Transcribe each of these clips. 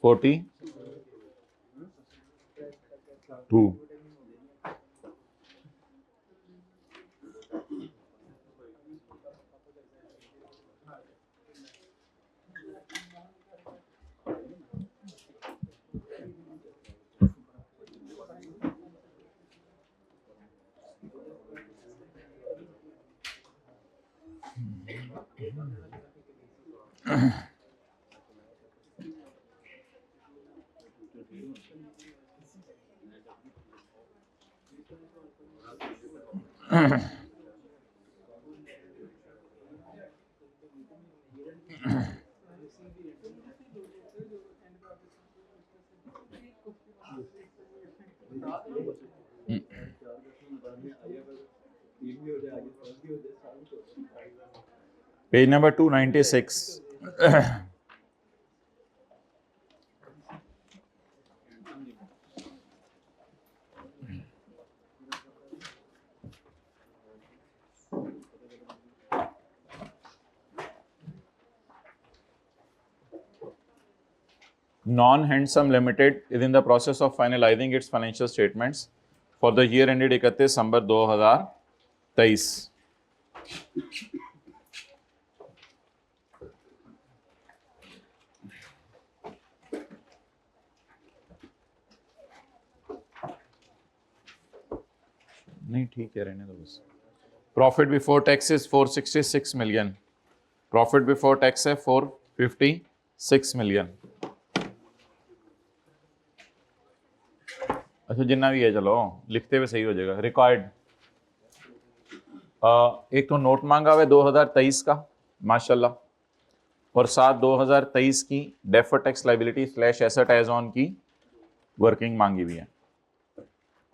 42 page number 296 Non-Handsome Limited is in the process of finalizing its financial statements for the year ended 31 दिसंबर 2023. नहीं ठीक है, रहने दो बस. Profit before tax is 466 million. Profit before tax है 456 million. अच्छा जितना भी है चलो लिखते हुए सही हो जाएगा. रिकॉर्ड एक तो नोट मांगा हुआ है 2023 का माशाल्लाह, और साथ 2023 की deferred tax liability slash asset as on की वर्किंग मांगी हुई है.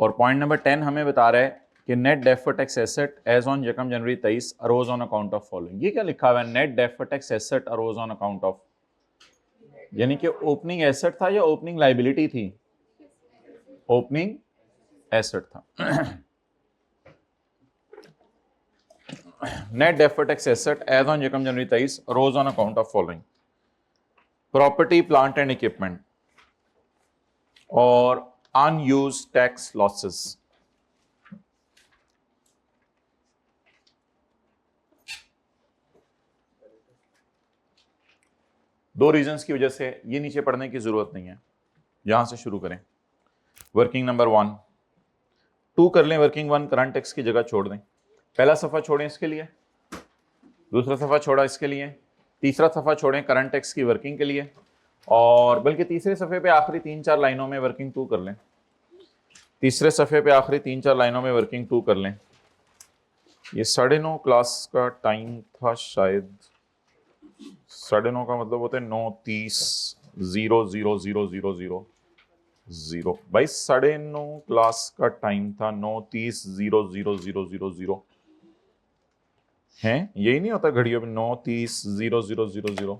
और पॉइंट नंबर 10 हमें बता रहा है कि net deferred tax asset as on 1 January 23 arose on account of following. ये क्या लिखा हुआ है? Net deferred tax asset arose on account of, यानी कि ओपनिंग एसेट था या ओपनिंग लायबिलिटी थी? ओपनिंग एसेट था. Net deferred tax asset as on 1 January 23 arose on account of following: property, plant and equipment और अनयूज्ड टैक्स लॉसेस. दो reasons की वजह से ये नीचे पढ़ने की जरूरत नहीं है, यहां से शुरू करें. वर्किंग नंबर 1 2 कर लें. वर्किंग 1 करंट टैक्स की जगह छोड़ दें. पहला सफा छोड़ें इसके लिए, दूसरा सफा छोड़ा इसके लिए, तीसरा सफा छोड़ें करंट टैक्स की वर्किंग के लिए, और बल्कि तीसरे सफे पे आखिरी 3-4 लाइनों में वर्किंग 2 कर लें. तीसरे सफे पे आखिरी 3-4 लाइनों में वर्किंग 2 कर लें. ये 9:30 क्लास का टाइम था शायद. 9:30 का मतलब होता है 9:30 0:00:00 भाई 9:30 क्लास का टाइम था. 9:30 0:00:00 है, यही नहीं होता घड़ियों में? 9:30 0:00:00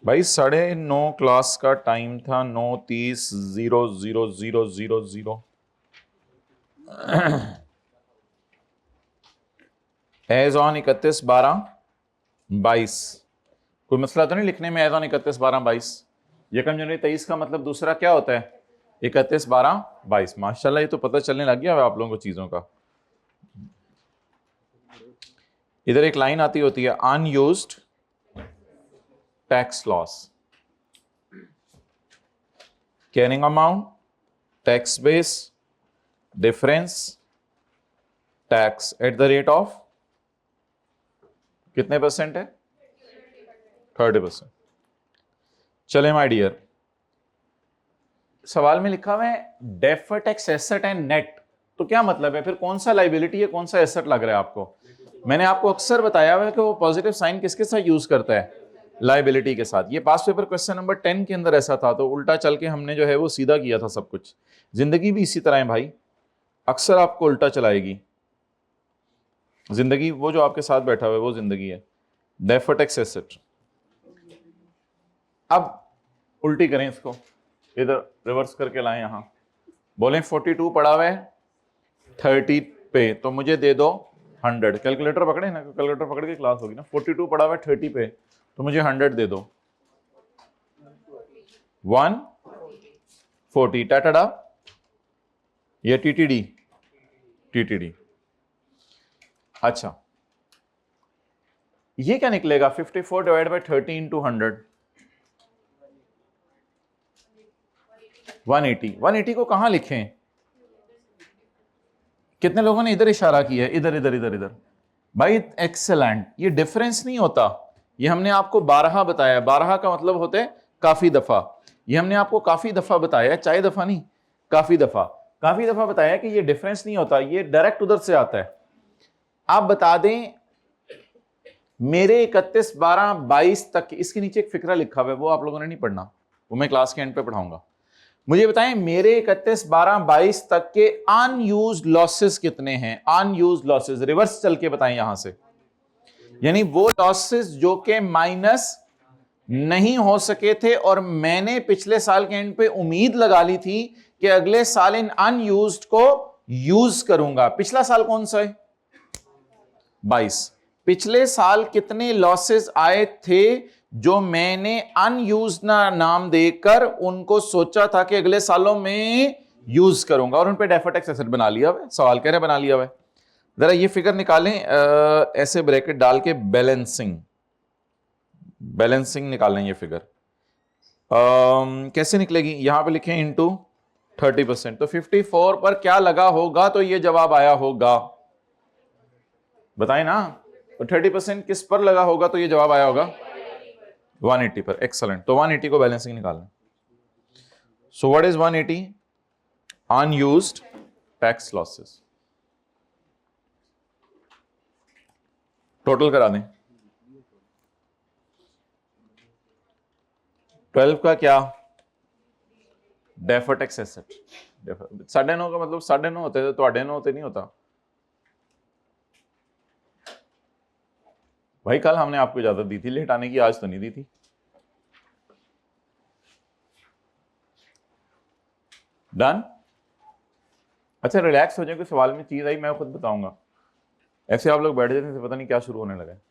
भाई 9:30 क्लास का टाइम था. 9:30 0:00:00 एज ऑन 31/12/22. कोई मसला तो नहीं लिखने में? As on 31/12/22. 1 जनवरी 23 का मतलब दूसरा क्या होता है? 31/12/22. माशाल्लाह ये तो पता चलने लग गया आप लोगों को चीजों का. इधर एक लाइन आती होती है unused tax loss, carrying amount, tax base, difference, tax at the rate of कितने परसेंट है? 30%. चले माय डियर, सवाल में लिखा हुआ है deferred tax asset and net, तो क्या मतलब है? फिर कौन सा लायबिलिटी है, कौन सा एसेट लग रहा है आपको? मैंने आपको अक्सर बताया हुआ है कि वो पॉजिटिव साइन किसके साथ यूज करता है? लायबिलिटी के साथ. ये पास पेपर क्वेश्चन नंबर 10 के अंदर ऐसा था, तो उल्टा चल के हमने जो है वो सीधा किया था सब कुछ. जिंदगी भी इसी तरह है भाई, अक्सर आपको उल्टा चलाएगी जिंदगी. वो जो आपके साथ बैठा हुआ है वो जिंदगी है. Deferred tax asset. अब उल्टी करें इसको, इधर रिवर्स करके लाएं. यहां बोलें 42 पड़ा हुआ है 30 पे, तो मुझे दे दो 100. कैलकुलेटर पकड़े ना, कैलकुलेटर पकड़ के क्लास होगी ना. 42 पड़ा हुआ है 30 पे, तो मुझे 100 दे दो. 140 टाटाडा या टीटीडी, टीटीडी। अच्छा ये क्या निकलेगा 54 डिवाइड बाई 30 इंटू 100, 180। 180 को कहां लिखें? कितने लोगों ने इधर इशारा किया है? इधर इधर इधर इधर। भाई एक्सेलेंट, ये डिफरेंस नहीं होता, ये हमने आपको 12 बताया। 12 का मतलब होता है काफी दफा, ये हमने आपको काफी दफा बताया, चाहे दफा नहीं, काफी दफा, काफी दफा बताया कि ये डिफरेंस नहीं होता, ये डायरेक्ट उधर से आता है। आप बता दें मेरे 31 12 22 तक, इसके नीचे एक फिक्रा लिखा हुआ है, वो आप लोगों ने नहीं पढ़ना, वो मैं क्लास के एंड पे पढ़ाऊंगा। मुझे बताएं मेरे 31 12 22 तक के अनयूज्ड लॉसेस कितने हैं? अनयूज्ड लॉसेस रिवर्स चल के बताएं यहां से, यानी वो लॉसेस जो के माइनस नहीं हो सके थे और मैंने पिछले साल के एंड पे उम्मीद लगा ली थी कि अगले साल इन अनयूज्ड को यूज करूंगा। पिछला साल कौन सा है? 22। पिछले साल कितने लॉसेस आए थे जो मैंने अनयूज्ड नाम देकर उनको सोचा था कि अगले सालों में यूज करूंगा, और उन पे डेफर्ड टैक्स एसेट बना लिया हुआ है। सवाल कह रहे बना लिया हुआ है। जरा ये फिगर निकालें, ऐसे ब्रैकेट डाल के बैलेंसिंग, बैलेंसिंग निकालें ये फिगर। कैसे निकलेगी? यहां पे लिखें इनटू 30%, तो 54 पर क्या लगा होगा तो ये जवाब आया होगा, बताएं ना। तो 30% किस पर लगा होगा तो ये जवाब आया होगा 180 पर। एक्सलेंट, तो 180 को बैलेंसिंग निकालना। So what is 180? Unused tax losses. Total करा दें। 12 का क्या? Deferred tax asset. 9.5 का मतलब 9.5 होते तो 9.5 होते नहीं होता भाई। कल हमने आपको इजाजत दी थी लेट आने की, आज तो नहीं दी थी। डन। अच्छा रिलैक्स हो जाए, कोई सवाल में चीज आई मैं खुद बताऊंगा। ऐसे आप लोग बैठ जाते हैं, पता नहीं क्या शुरू होने लगा है,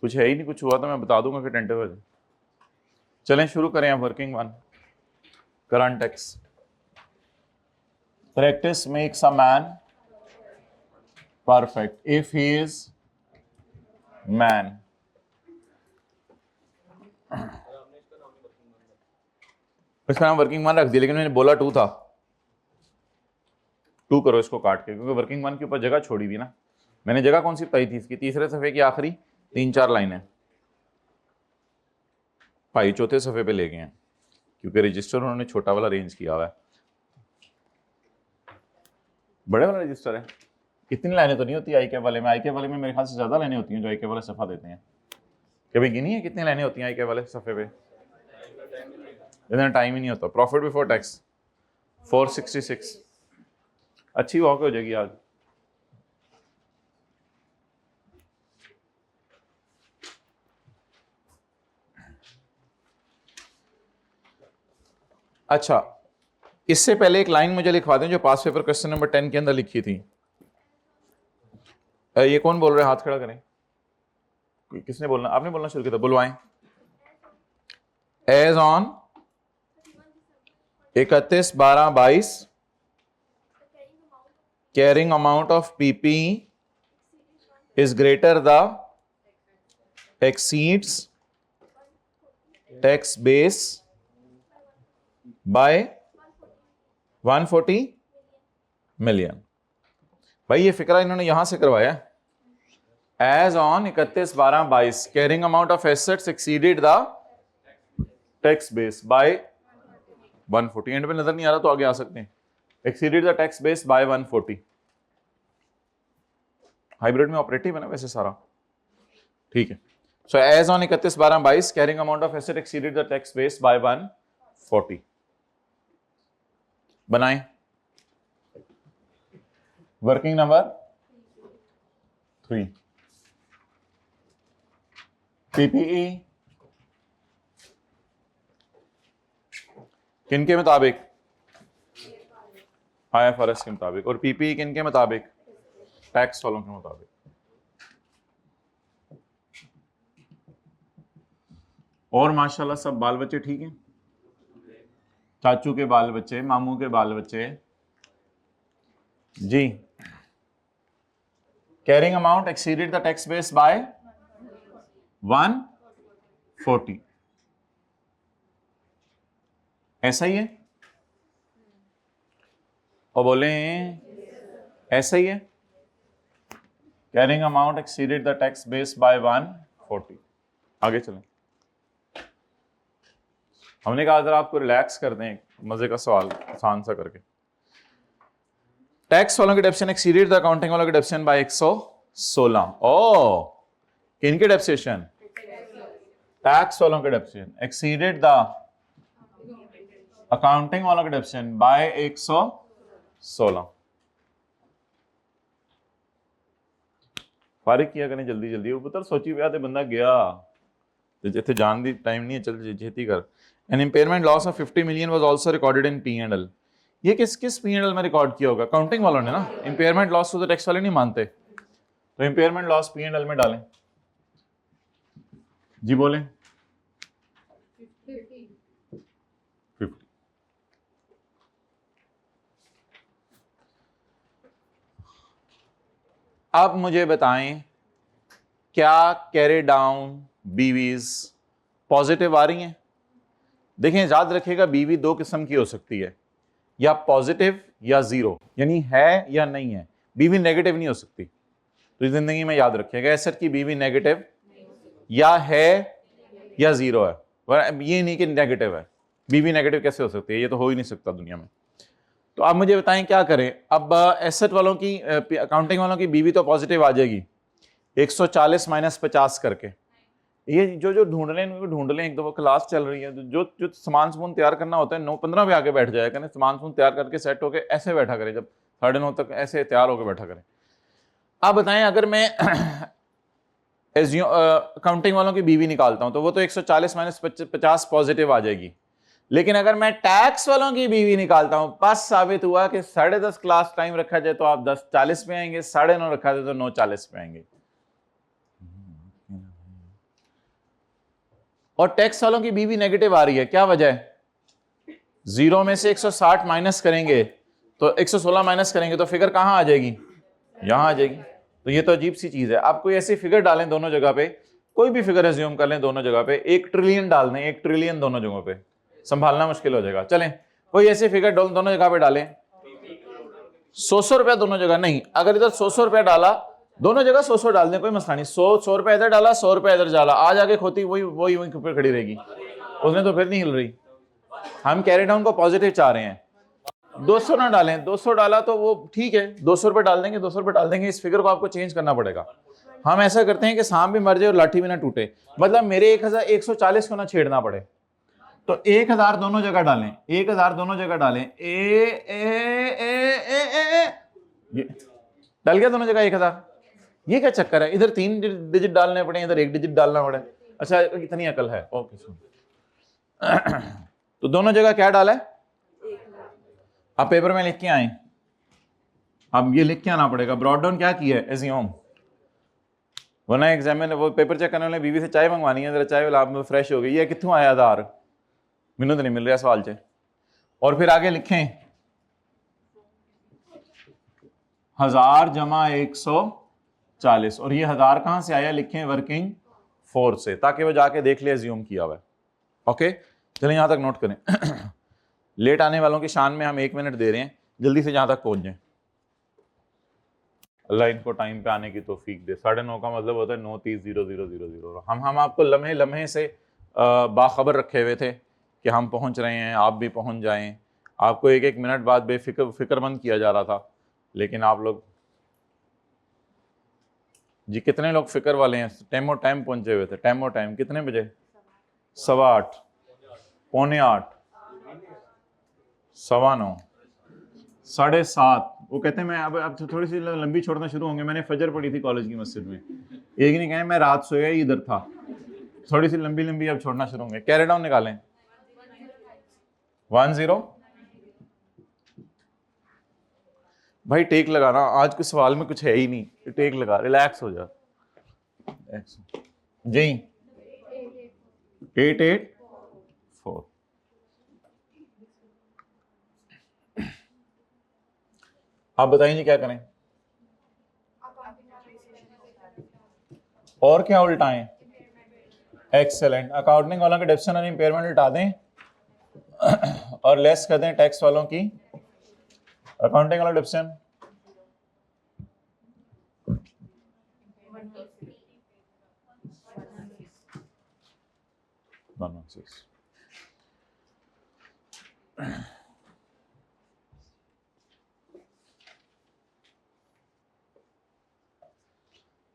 कुछ है ही नहीं, कुछ हुआ तो मैं बता दूंगा फिर टेंटिव हो जाए। चलें शुरू करें। Working one, current tax. Practice makes a man perfect if he is man. इसका नाम वर्किंग वन रख दिया, लेकिन मैंने बोला 2 था। 2 करो इसको काट के, क्योंकि वर्किंग वन के ऊपर जगह छोड़ी थी ना मैंने। जगह कौन सी बताई थी इसकी? तीसरे सफे की आखिरी 3-4 लाइनें। भाई चौथे सफे पे ले गए हैं क्योंकि रजिस्टर उन्होंने छोटा वाला रेंज किया हुआ है, बड़े वाला रजिस्टर है। इतनी लाइनें तो नहीं होती आई के वाले में। आई के वाले में मेरे ख्याल से ज्यादा लाइनें होती हैं जो आई के वाले सफा देते हैं। कभी गिनी है कितनी लाइनें होती हैं आई के वाले सफे पे? इतना टाइम ही नहीं होता। प्रॉफिट बिफोर टैक्स 466, अच्छी वॉक हो जाएगी आज। अच्छा इससे पहले एक लाइन मुझे लिखवा दें जो पास पेपर क्वेश्चन नंबर 10 के अंदर लिखी थी। ये कौन बोल रहे हैं? हाथ खड़ा करें। किसने बोलना? आपने बोलना शुरू किया था, बुलवाएं। As on 31/12/22 carrying amount of PP is greater the exceeds tax base by 140 million। भाई ये फिक्रा इन्होंने यहां से करवाया। As on 31/12/22 carrying amount of assets exceeded the tax base by 140। And पे नजर नहीं आ रहा तो आगे आ सकते हैं। Exceeded the tax base by 140। Hybrid में ऑपरेटिव है ना वैसे सारा, ठीक है। So as on 31/12/22 carrying amount of asset exceeded the tax base by 140। बनाएं। वर्किंग नंबर 3, पीपीई किन के मुताबिक? IFRS के मुताबिक। और पीपीई किन के मुताबिक? टैक्स वालों के मुताबिक। और माशाल्लाह सब बाल बच्चे ठीक हैं? चाचू के बाल बच्चे, मामू के बाल बच्चे जी। Carrying amount exceeded the tax base by 140, ऐसा ही है और बोले ऐसा ही है। Carrying amount exceeded the tax base by 140। आगे चलें। हमने कहा जरा आपको रिलैक्स कर दें, मजे का सवाल आसान सा करके। टैक्स वालों की डेप्शन एक्सीडेड द अकाउंटिंग वालों की डेप्शन बाय 116। ओ किनके डेप्सेशन? टैक्स वालों के डेप्शन एक्सीडेड द अकाउंटिंग वालों के डेप्शन बाय 116। फारिग किया करें जल्दी जल्दी, वो पुत्र सोची पिया बंदा गया जिथे जान दी टाइम नहीं है, चल छेती कर। An impairment loss of 50 million was also recorded in P&L। ये किस P&L में रिकॉर्ड किया होगा? अकाउंटिंग वालों ने ना। इम्पेयरमेंट लॉस तो टैक्स वाले नहीं मानते, तो इम्पेयरमेंट लॉस P&L में डालें जी। बोलें 50। अब मुझे बताएं क्या कैरी डाउन बीवीज पॉजिटिव आ रही हैं? देखें याद रखिएगा बीवी दो किस्म की हो सकती है, या पॉजिटिव या जीरो, यानी है या नहीं है। बीवी नेगेटिव नहीं हो सकती। तो इस जिंदगी में याद रखिएगा एसेट की बीवी नेगेटिव या है या जीरो है, ये नहीं कि नेगेटिव है। बीवी नेगेटिव कैसे हो सकती है? ये तो हो ही नहीं सकता दुनिया में। तो आप मुझे बताएं क्या करें। अब एसेट वालों की अकाउंटिंग वालों की बीवी तो पॉजिटिव आ जाएगी 140 माइनस 50 करके। ये जो ढूंढ लें इनको ढूंढ लें, एक दो क्लास चल रही है, जो सामान समून तैयार करना होता है 9:15 पे आके बैठ जाया करें, सामान समून तैयार करके सेट होके ऐसे बैठा करें, जब 9:30 तक ऐसे तैयार होकर बैठा करें। आप बताएं अगर मैं अकाउंटिंग वालों की बीवी निकालता हूं तो वो तो 140 माइनस 50 पॉजिटिव आ जाएगी, लेकिन अगर मैं टैक्स वालों की बीवी निकालता हूं, बस साबित हुआ कि 10:30 क्लास टाइम रखा जाए तो आप 10:40 पे आएंगे, 9:30 रखा जाए तो 9:40 पे आएंगे। और टैक्स वालों की बीवी नेगेटिव आ रही है, क्या वजह है? जीरो में से 160 माइनस करेंगे तो 116 माइनस करेंगे तो फिगर कहां आ जाएगी? यहां आ जाएगी। तो ये तो अजीब सी चीज है। आप कोई ऐसी फिगर डालें दोनों जगह पे, कोई भी फिगर एज्यूम कर लें दोनों जगह पे, 1 ट्रिलियन डाल दें, 1 ट्रिलियन दोनों जगहों पे, संभालना मुश्किल हो जाएगा। चलें कोई ऐसी फिगर दोनों जगह पे डालें, 100 रुपया दोनों जगह नहीं, अगर इधर 100 रुपया डाला दोनों जगह 100 डाल दें, कोई मसला नहीं। 100 रुपया इधर डाला, 100 रुपया इधर डाला, आज आगे खोती वही ऊपर खड़ी रहेगी, उसने तो फिर नहीं हिल रही। हम कैरी डाउन को पॉजिटिव चाह रहे हैं। 200 ना डालें, 200 डाला तो वो ठीक है, 200 रुपये डाल देंगे, 200 रुपये डाल देंगे। इस फिगर को आपको चेंज करना पड़ेगा। हम ऐसा करते हैं कि सांप भी मर जाए और लाठी भी ना टूटे, मतलब मेरे 1,140 को ना छेड़ना पड़े। तो 1,000 दोनों जगह डालें, 1,000 दोनों जगह डालें, ये डल गया दोनों जगह 1,000। ये क्या चक्कर है? इधर 3 डिजिट डालने पड़े, इधर 1 डिजिट डालना पड़े। अच्छा इतनी अकल है, ओके सुन। तो दोनों जगह क्या डाला है? आप पेपर में लिख के आए, अब ये लिख के आना पड़ेगा। ब्रॉड डाउन क्या किया है? एज्यूम, वरना एग्जामिनर वो पेपर चेक करने वाले बीवी से चाय मंगवानी है, जरा चाय वाला आप फ्रेश हो गई है, कितों आया आधार, मैनू तो नहीं मिल रहा सवाल च। और फिर आगे लिखें 1000 जमा 140, और ये 1000 कहां से आया? लिखें वर्किंग फोर्स से, ताकि वो जाके देख ले एज्यूम किया हुआ है। ओके चलें यहां तक नोट करें। लेट आने वालों की शान में हम 1 मिनट दे रहे हैं, जल्दी से जहां तक पहुंच जाएं। अल्लाह इनको टाइम पे आने की तौफीक दे। 9:30 का मतलब होता है 9:30 हम आपको लम्हे लम्हे से बाखबर रखे हुए थे कि हम पहुंच रहे हैं, आप भी पहुंच जाएं। आपको 1-1 मिनट बाद फिक्रमंद किया जा रहा था, लेकिन आप लोग जी कितने लोग फिक्र वाले हैं? टाइम पहुंचे हुए थे। टाइम कितने बजे? 8:15, 7:45, 9:15, 7:30। वो कहते हैं मैं अब थोड़ी सी लंबी छोड़ना शुरू होंगे। मैंने फजर पढ़ी थी कॉलेज की मस्जिद में, एक नहीं कहें मैं रात सोया ही इधर था, थोड़ी सी लंबी अब छोड़ना शुरू होंगे। कैरी डाउन निकालें 10। भाई टेक लगाना, आज के सवाल में कुछ है ही नहीं, टेक लगा, रिलैक्स हो जा जी। 884 आप बताइए जी क्या करें, और क्या उल्टाएं? एक्सेलेंट। अकाउंटिंग वालों के डेप्शन और इंपेयरमेंट उल्टा दें और लेस कर दें टैक्स वालों की अकाउंटिंग वाला डेप्शन।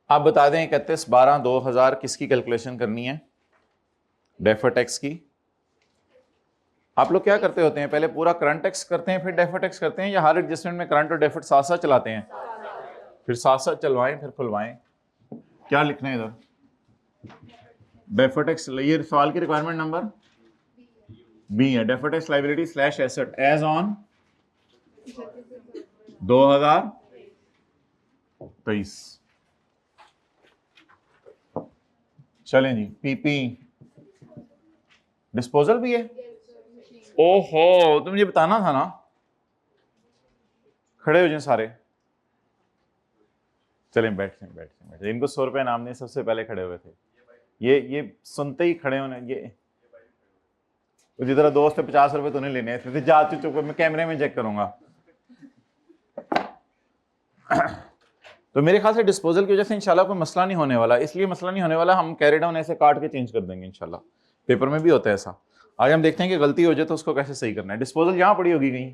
आप बता दें 31/12/2000 किसकी कैलकुलेशन करनी है? डेफर टैक्स की। आप लोग क्या करते होते हैं, पहले पूरा करंट टैक्स करते हैं फिर डेफर टैक्स करते हैं, या हर एडजस्टमेंट में करंट और डेफर साथ साथ चलाते हैं? फिर साथ साथ चलवाएं फिर खुलवाएं। क्या लिखना है इधर? डेफर टैक्स, ये सवाल की रिक्वायरमेंट नंबर बी है। Defer tax liability slash asset as on 2023। चलें जी। पीपी डिस्पोजल भी है। ओहो, तो मुझे बताना था ना। खड़े हो जाए सारे, चलें बैठे। इनको 100 रुपये नाम नहीं, सबसे पहले खड़े हुए थे। ये सुनते ही खड़े होने, ये जितना दोस्त है 50 रुपए तो नहीं लेने थे, जा चुप, मैं कैमरे में चेक करूंगा। तो मेरे ख्याल से डिस्पोजल की वजह से इंशाल्लाह कोई मसला नहीं होने वाला, इसलिए मसला नहीं होने वाला, हम कैरी डाउन ऐसे काट के चेंज कर देंगे इंशाल्लाह। पेपर में भी होता है ऐसा। आज हम देखते हैं कि गलती हो जाए तो उसको कैसे सही करना है। डिस्पोजल यहाँ पड़ी होगी कहीं,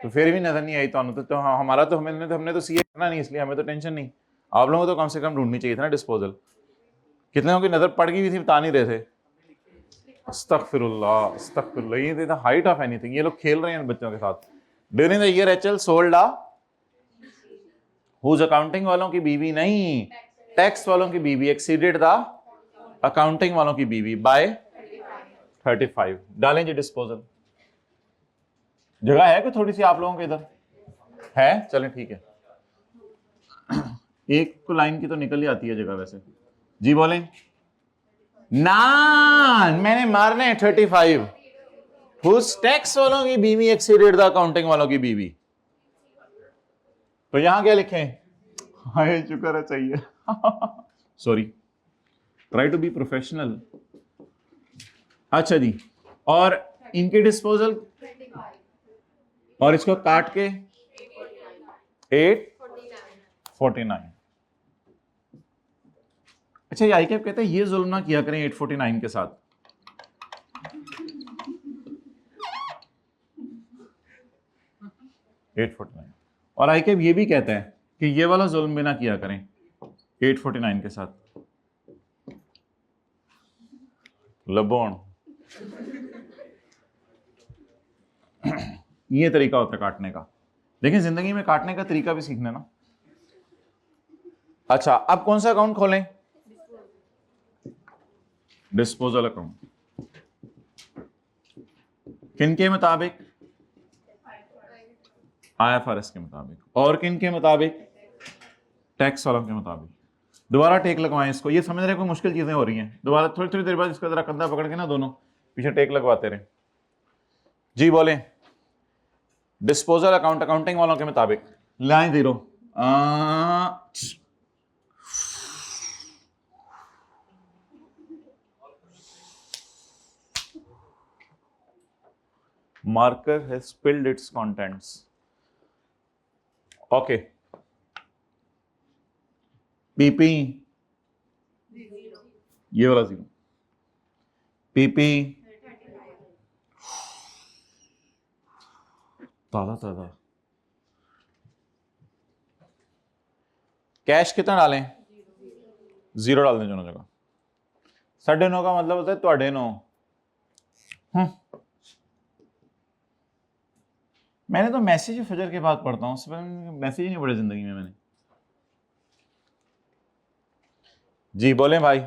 तो फिर भी नजर नहीं आई तो हमारा तो हमने तो सीए करना नहीं, इसलिए हमें तो टेंशन नहीं। आप लोगों को तो कम से कम ढूंढनी चाहिए था ना डिस्पोजल। कितने लोगों की नजर पड़ गई थी, बता नहीं रहे थे। अस्तगफिरुल्लाह अस्तगफिरुल्लाह, ये हाइट ऑफ एनीथिंग, ये लोग खेल रहे हैं बच्चों के साथ। During the year HL sold whose accounting वालों की बीवी नहीं, टैक्स वालों की बीवी एक्सीडेड द अकाउंटिंग वालों की बीवी बाय 35। डालें जी डिस्पोजल। जगह है कोई थोड़ी सी आप लोगों के इधर है? चलें ठीक है, एक को लाइन की तो निकल ही आती है जगह वैसे। जी बोलें ना, मैंने मारने 35। हुज टैक्स वालों की बीवी एक्सीडेड द अकाउंटिंग वालों की बीवी। तो यहां क्या लिखें? हाय शुक्र है चाहिए sorry, try to be professional. अच्छा जी, और इनके डिस्पोजल और इसको काट के 849। अच्छा, ये आई कैप कहते हैं ये जुल्म ना किया करें 849 के साथ। और आई कैप ये भी कहते हैं कि ये वाला जुल्म भी ना किया करें 849 के साथ। लबोन ये तरीका होता है काटने का, लेकिन जिंदगी में काटने का तरीका भी सीखना ना। अच्छा, अब कौन सा अकाउंट खोलें? Disposal account. किन के मुताबिक? आईएफआरएस के मुताबिक। और किन के मुताबिक? टैक्स वालों के मुताबिक। दोबारा टेक लगवाएं इसको, ये समझ रहे कोई मुश्किल चीजें हो रही हैं। दोबारा थोड़ी थोड़ी देर बाद इसका जरा कंधा पकड़ के ना दोनों पीछे टेक लगवाते रहे। जी बोलें डिस्पोजल अकाउंट अकाउंटिंग वालों के मुताबिक। Line 0 marker has spilled its contents. Okay. PP ये वाला 0। PP ताजा कैश कितना डालें? 0 डाल दें दोनों जगह। 9.5 का मतलब होता है 9.5। मैंने तो मैसेज फजर के बाद पढ़ता हूँ, उससे पहले मैसेज ही नहीं पढ़े जिंदगी में मैंने। जी बोलें भाई।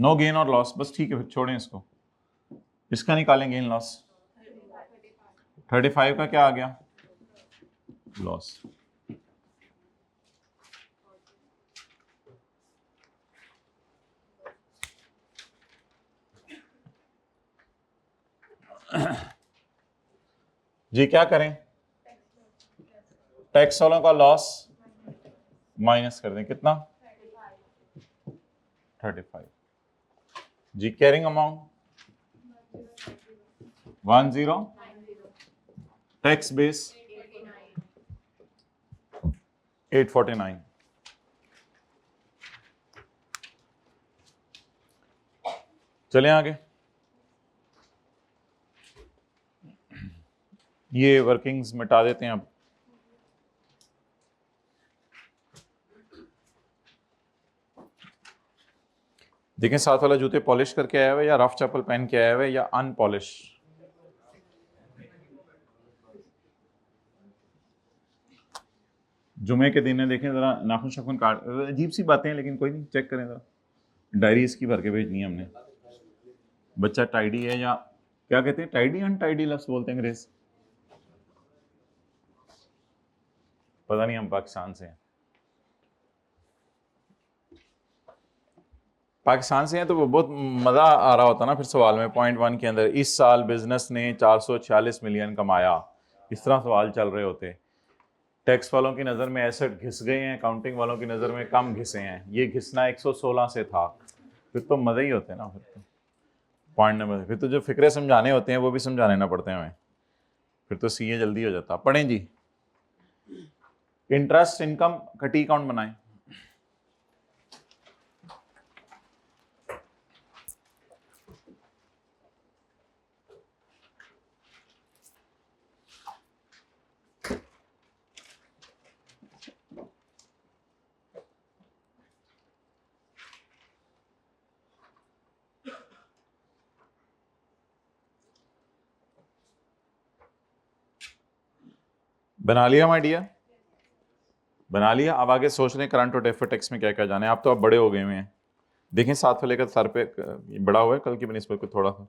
नो गेन और लॉस, बस ठीक है फिर छोड़ें इसको। इसका निकालें गेन लॉस। 35 का क्या आ गया? लॉस। जी क्या करें, टैक्स वालों का लॉस माइनस कर दें, कितना 35। जी कैरिंग अमाउंट 10, टैक्स बेस 849। चलें आगे, ये वर्किंग्स मिटा देते हैं अब। देखें साथ वाला जूते पॉलिश करके आया हुआ है या रफ चप्पल पहन के आया हुआ है या अनपॉलिश। जुमे के दिन है, देखें जरा नाखून शाखून काट, अजीब सी बातें हैं लेकिन कोई नहीं, चेक करें जरा। डायरी इसकी भर के भेजनी है हमने। बच्चा टाइडी है या क्या कहते हैं, टाइडी अनटाइडी लफ्ज बोलते हैं अंग्रेज, पता नहीं, हम पाकिस्तान से हैं। पाकिस्तान से हैं तो वो बहुत मज़ा आ रहा होता ना फिर सवाल में। पॉइंट 1 के अंदर इस साल बिजनेस ने 446 मिलियन कमाया, इस तरह सवाल चल रहे होते। टैक्स वालों की नज़र में एसेट घिस गए हैं, अकाउंटिंग वालों की नज़र में कम घिसे हैं। ये घिसना 116 से था, फिर तो मज़े ही होते हैं ना। फिर तो पॉइंट नंबर, फिर तो जो फिक्रे समझाने होते हैं वो भी समझाने ना पड़ते हैं हमें, फिर तो सीए जल्दी हो जाता। पढ़ें जी, इंटरेस्ट इनकम का टी अकाउंट बनाएं। बना लिया माय डियर, बना लिया। अब आगे सोच रहे हैं करंट और डेफर्ड टैक्स में क्या क्या जाना है। आप तो अब बड़े हो गए हुए हैं, देखें साथ वाले का सर पे बड़ा हुआ है कल की बनिस्बत को थोड़ा सा,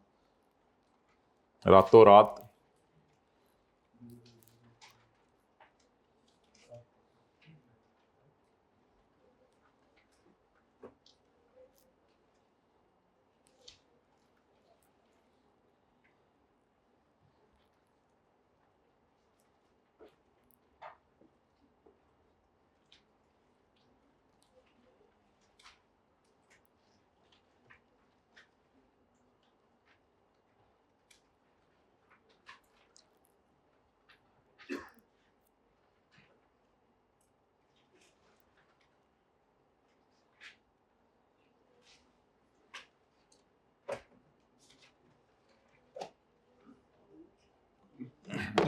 रातों रात।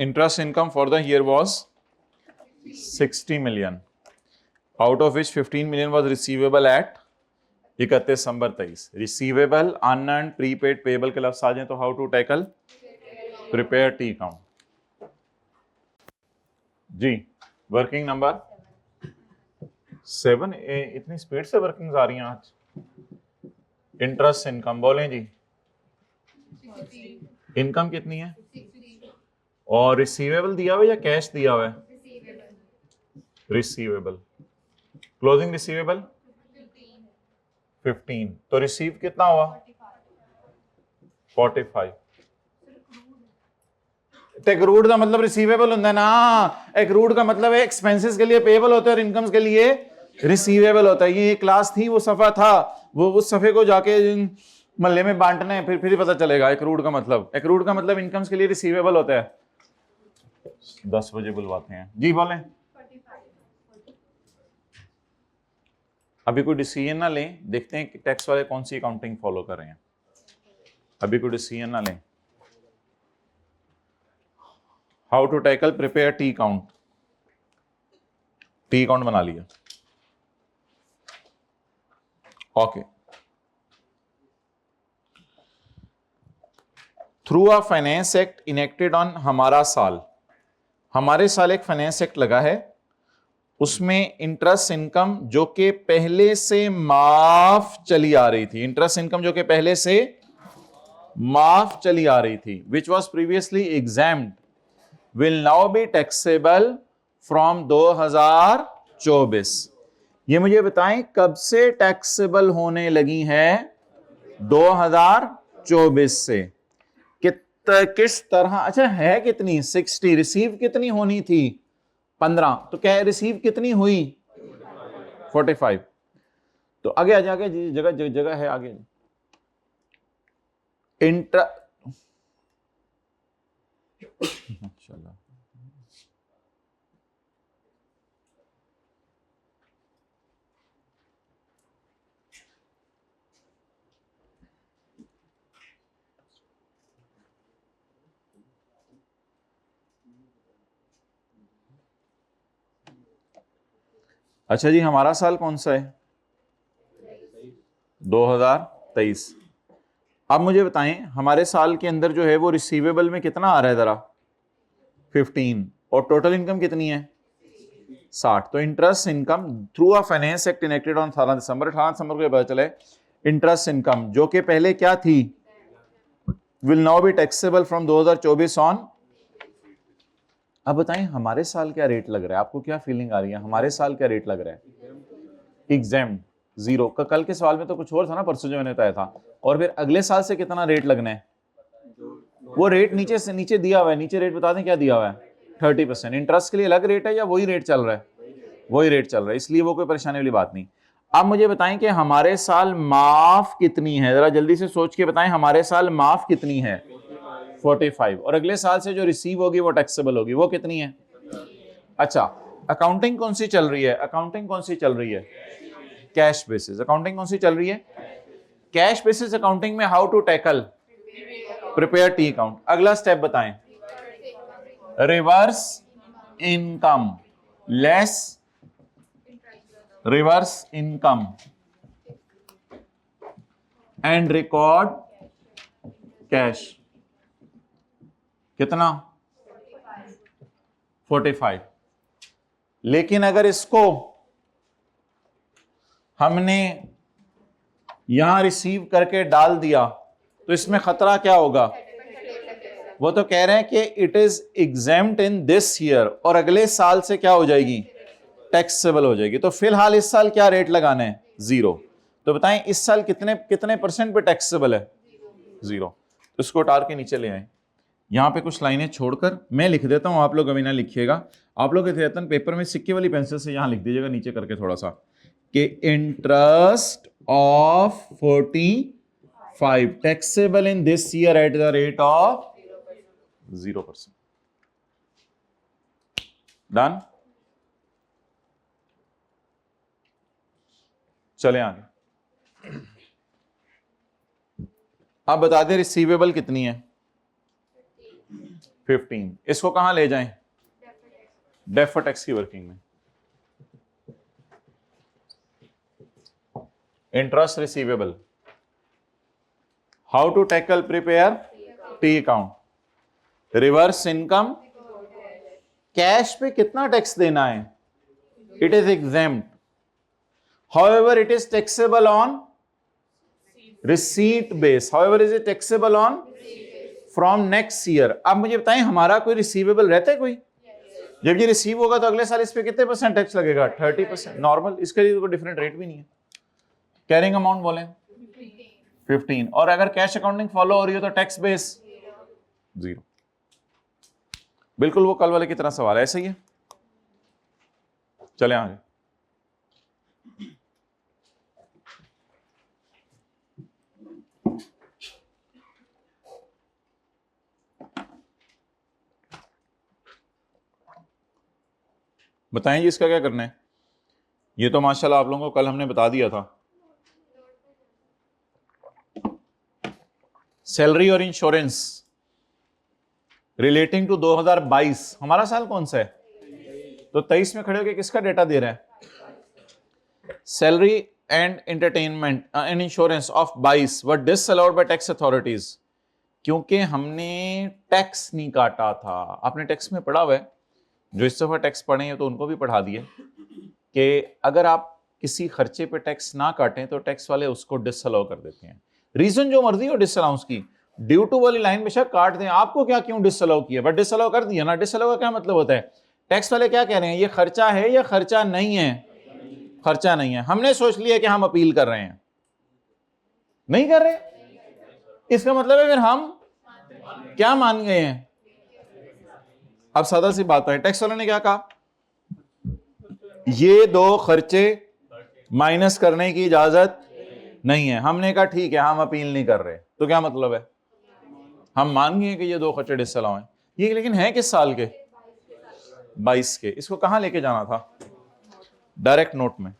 Interest income for the year was 60 million, out of which 15 million was receivable at 31 December 23। Receivable, unearned, prepaid, payable के लफ्ज आ जाए तो how to tackle, prepare T account. जी वर्किंग नंबर 7। इतनी स्पीड से वर्किंग्स आ रही हैं आज। इंटरेस्ट इनकम बोलें जी, इनकम कितनी है, और रिसीवेबल दिया हुआ है या कैश दिया हुआ है, रिसीवेबल। क्लोजिंग रिसीवेबल 15, तो रिसीव कितना हुआ 45। एक्रूड का मतलब रिसीवेबल होता है ना, एक्रूड का मतलब है एक्सपेंसेस के लिए पेबल होता है और इनकम्स के लिए रिसीवेबल होता है। ये क्लास थी, वो सफा था, वो उस सफे को जाके मल्ले में बांटना है, फिर ही पता चलेगा एक्रूड का मतलब। एक्रूड का मतलब इनकम्स के लिए रिसीवेबल होता है। 10 बजे बुलवाते हैं जी, बोलें। अभी कोई डिसीजन ना लें, देखते हैं कि टैक्स वाले कौन सी अकाउंटिंग फॉलो कर रहे हैं। अभी कोई डिसीजन ना लें। How to tackle prepare T account, T account बना लिया, okay. Through a finance act enacted on हमारा साल, हमारे साल एक फाइनेंस एक्ट लगा है, उसमें इंटरेस्ट इनकम जो कि पहले से माफ चली आ रही थी, इंटरेस्ट इनकम जो कि पहले से माफ चली आ रही थी, which was previously examined, will now be taxable from 2024। ये मुझे बताएं कब से टैक्सेबल होने लगी है, 2024 से। किस तरह, अच्छा है कितनी 60, रिसीव कितनी होनी थी 15, तो क्या रिसीव कितनी हुई 45। तो आगे आ जाके जगह जगह है आगे इंट्रा चलो अच्छा जी, हमारा साल कौन सा है 2023। अब मुझे बताएं हमारे साल के अंदर जो है वो रिसीवेबल में कितना आ रहा है जरा 15, और टोटल इनकम कितनी है 60। तो interest income through a finance act enacted on 18 दिसंबर को पता चले इंटरेस्ट इनकम जो कि पहले क्या थी will now be taxable from 2024 on. अब बताएं हमारे साल क्या रेट लग रहा है, आपको क्या फीलिंग आ रही है, हमारे साल क्या रेट लग रहा है एग्जाम 0 का। कल के सवाल में तो कुछ और था ना, परसों जो मैंने बताया था। और फिर अगले साल से कितना रेट लगना है, वो रेट नीचे से नीचे दिया हुआ है, नीचे रेट बता दें क्या दिया हुआ है 30%। इंटरेस्ट के लिए अलग रेट है या वही रेट चल रहा है, वही रेट चल रहा है, इसलिए वो कोई परेशानी वाली बात नहीं। अब मुझे बताएं कि हमारे साल माफ कितनी है, जरा जल्दी से सोच के बताएं हमारे साल माफ कितनी है 45, और अगले साल से जो रिसीव होगी वो टैक्सेबल होगी, वो कितनी है। अच्छा अकाउंटिंग कौन सी चल रही है, अकाउंटिंग कौन सी चल रही है कैश बेसिस। अकाउंटिंग कौन सी चल रही है कैश बेसिस। अकाउंटिंग में how to tackle prepare T account. अगला स्टेप बताएं reverse income less reverse income and record cash कितना 45। लेकिन अगर इसको हमने यहां रिसीव करके डाल दिया तो इसमें खतरा क्या होगा, वो तो कह रहे हैं कि it is exempt in this year, और अगले साल से क्या हो जाएगी टैक्सेबल हो जाएगी। तो फिलहाल इस साल क्या रेट लगाना है 0। तो बताएं इस साल कितने कितने % पे टैक्सेबल है 0। तो इसको उतार के नीचे ले आए, यहां पे कुछ लाइनें छोड़कर मैं लिख देता हूं, आप लोग अभी ना लिखिएगा, आप लोग यथातन पेपर में सिक्के वाली पेंसिल से यहां लिख दीजिएगा नीचे करके थोड़ा सा कि interest of 45 taxable in this year eight the rate of 0%। Done. चले आगे। आप बता दें रिसीवेबल कितनी है 15। इसको कहां ले जाएं डेफर टैक्स की वर्किंग में। Interest receivable, how to tackle prepare T account, reverse income, cash पे कितना टैक्स देना है it is exempt, however it is taxable on receipt base, however is it taxable on from next year. अब मुझे बताएं हमारा कोई रिसीवेबल रहता है कोई, जब ये रिसीव होगा तो अगले साल इस पे कितने % टैक्स लगेगा 30% नॉर्मल, इसके लिए कोई डिफरेंट रेट भी नहीं है। कैरिंग अमाउंट बोले 15, और अगर कैश अकाउंटिंग फॉलो हो रही हो तो टैक्स बेस 0। बिल्कुल वो कल वाले की तरह सवाल है, ऐसा ही है। चले आगे। बताएं जी इसका क्या करना है। ये तो माशाल्लाह आप लोगों को कल हमने बता दिया था। सैलरी और इंश्योरेंस रिलेटिंग टू 2022, हमारा साल कौन सा है तो 23 में खड़े होकर किसका डेटा दे रहा है salary and entertainment and insurance of 22 were disallowed bye tax authorities, क्योंकि हमने टैक्स नहीं काटा था। आपने टैक्स में पढ़ा हुआ है, जो इस दफा टैक्स पढ़े हैं तो उनको भी पढ़ा दिए कि अगर आप किसी खर्चे पे टैक्स ना काटें तो टैक्स वाले उसको डिसअलाउ कर देते हैं। रीजन जो मर्जी हो डिसअलाउंस की, ड्यू टू वाली लाइन बेशक काट दें, आपको क्या क्यों डिसअलाउ किया, बट डिसअलाउ कर दिया ना। डिसअलाउ का क्या मतलब होता है, टैक्स वाले क्या कह रहे हैं ये खर्चा है या खर्चा नहीं है, खर्चा नहीं है। हमने सोच लिया कि हम अपील कर रहे हैं, नहीं कर रहे, इसका मतलब है फिर हम क्या मान गए हैं? अब सादा सी बात है, टैक्स वाले ने क्या कहा, ये दो खर्चे माइनस करने की इजाजत नहीं है। हमने कहा ठीक है, हम अपील नहीं कर रहे। तो क्या मतलब है, हम मान गए कि ये दो खर्चे डिसअलाउ हैं। ये लेकिन है किस साल के? 22 के। इसको कहां लेके जाना था? डायरेक्ट नोट में।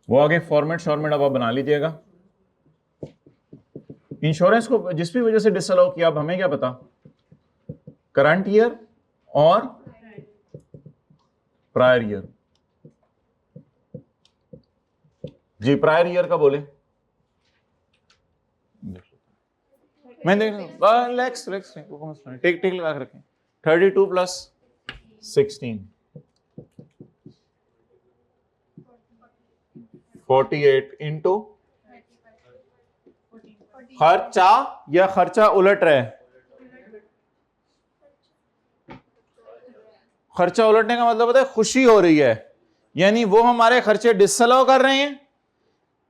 वो आगे फॉर्मेट शॉर्मेट अब आप बना लीजिएगा। इंश्योरेंस को जिस भी वजह से डिसअलाउ किया, अब हमें क्या पता, करंट ईयर और प्रायर ईयर। जी प्रायर ईयर का बोले, मैं देख लेक्स टिक टिक लगा के रखें। 32 प्लस 16 48 इंटू खर्चा, या खर्चा उलट रहा है? खर्चा उलटने का मतलब होता है खुशी हो रही है, यानी वो हमारे खर्चे डिसअलाउ कर रहे हैं,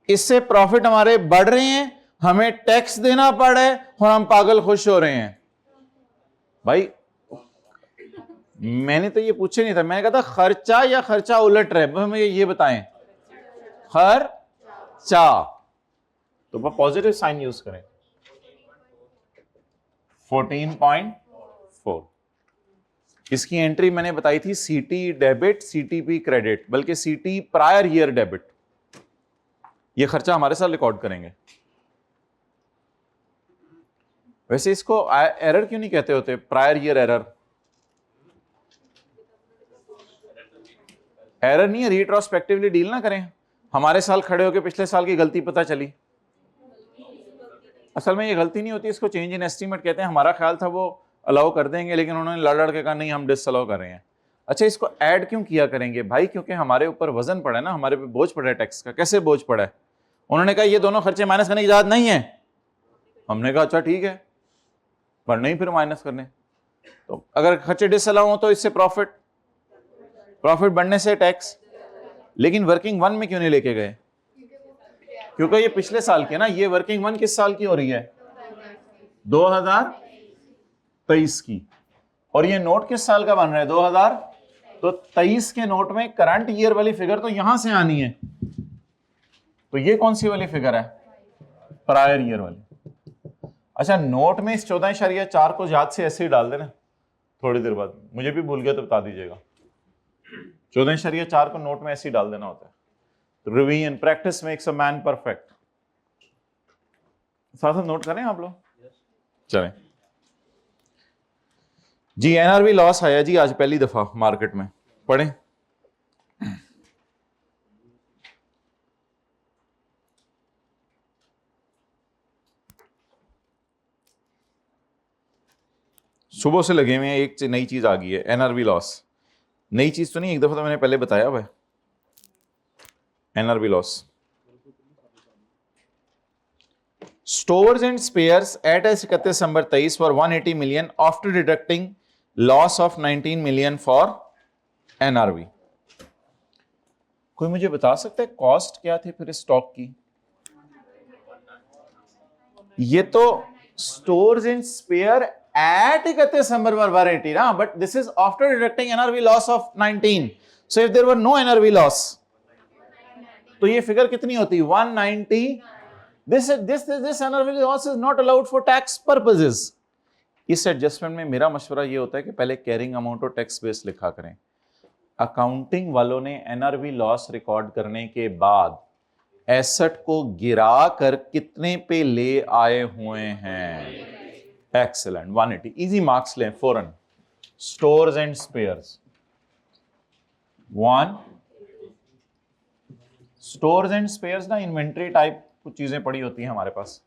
इससे प्रॉफिट हमारे बढ़ रहे हैं, हमें टैक्स देना पड़ रहा है और हम पागल खुश हो रहे हैं। भाई मैंने तो ये पूछे नहीं था, मैंने कहा था खर्चा या खर्चा उलट रहा है, हमें ये बताएं। खर्चा, तो पॉजिटिव साइन यूज करें। 14.4। इसकी एंट्री मैंने बताई थी सीटी डेबिट, सीटीपी क्रेडिट, बल्कि सीटी प्रायर ईयर डेबिट। ये खर्चा हमारे साथ रिकॉर्ड करेंगे। वैसे इसको एरर क्यों नहीं कहते होते, प्रायर ईयर एरर? एरर नहीं है, रिट्रोस्पेक्टिवली डील ना करें। हमारे साल खड़े होकर पिछले साल की गलती पता चली, असल में ये गलती नहीं होती, इसको चेंज इन एस्टीमेट कहते हैं। हमारा ख्याल था वो अलाउ कर देंगे, लेकिन उन्होंने लड़ के कहा नहीं हम डिसअलाउ कर रहे हैं। अच्छा, इसको ऐड क्यों किया करेंगे भाई? क्योंकि हमारे ऊपर वजन पड़ा है ना, हमारे पे बोझ पड़ा है टैक्स का। कैसे बोझ पड़ा है? उन्होंने कहा ये दोनों खर्चे माइनस करने की इजाजत नहीं है। हमने कहा अच्छा ठीक है, पर नहीं फिर माइनस करने। तो अगर खर्चे डिसअलाउ हो तो इससे प्रॉफिट बढ़ने से टैक्स। लेकिन वर्किंग वन में क्यों नहीं लेके गए? क्योंकि ये पिछले साल के ना, ये वर्किंग वन किस साल की हो रही है? 2023 की। और ये नोट किस साल का बन रहा है? 2000। तो 23 के नोट में करंट ईयर वाली फिगर तो यहां से आनी है। तो ये कौन सी वाली फिगर है? प्रायर ईयर वाली। अच्छा, नोट में इस 14.4 को याद से ऐसे ही डाल देना, थोड़ी देर बाद मुझे भी भूल गया तो बता दीजिएगा। 14.4 को नोट में ऐसे ही डाल देना होता है। Revision, practice makes a man perfect. साथ साथ नोट करें आप लोग। चलें जी, एनआरवी लॉस आया जी आज पहली दफा मार्केट में, पढ़ें। सुबह से लगे हुए हैं, एक नई चीज आ गई है, एनआरवी लॉस। नई चीज तो नहीं, एक दफा तो मैंने पहले बताया हुआ है। NRV loss, stores and spares at 31 December 23 for 180 million after deducting loss of 19 million for NRV. कोई मुझे बता सकता है कॉस्ट क्या थी फिर स्टॉक की? ये तो stores and spare at 31 December 180 ना, but this is after deducting NRV loss of 19। So if there were no NRV loss तो ये फिगर कितनी होती? 190। This NRV loss is not allowed for tax purposes. इस adjustment में मेरा मशवरा ये होता है कि पहले कैरिंग अमाउंट और टैक्स बेस लिखा करें। अकाउंटिंग वालों ने एनआरवी लॉस रिकॉर्ड करने के बाद एसेट को गिरा कर कितने पे ले आए हुए हैं? एक्सीलेंट, 180। इजी मार्क्स लें फौरन। Stores and spheres 1। Stores and spheres ना इन्वेंट्री टाइप कुछ चीजें पड़ी होती हैं हमारे पास।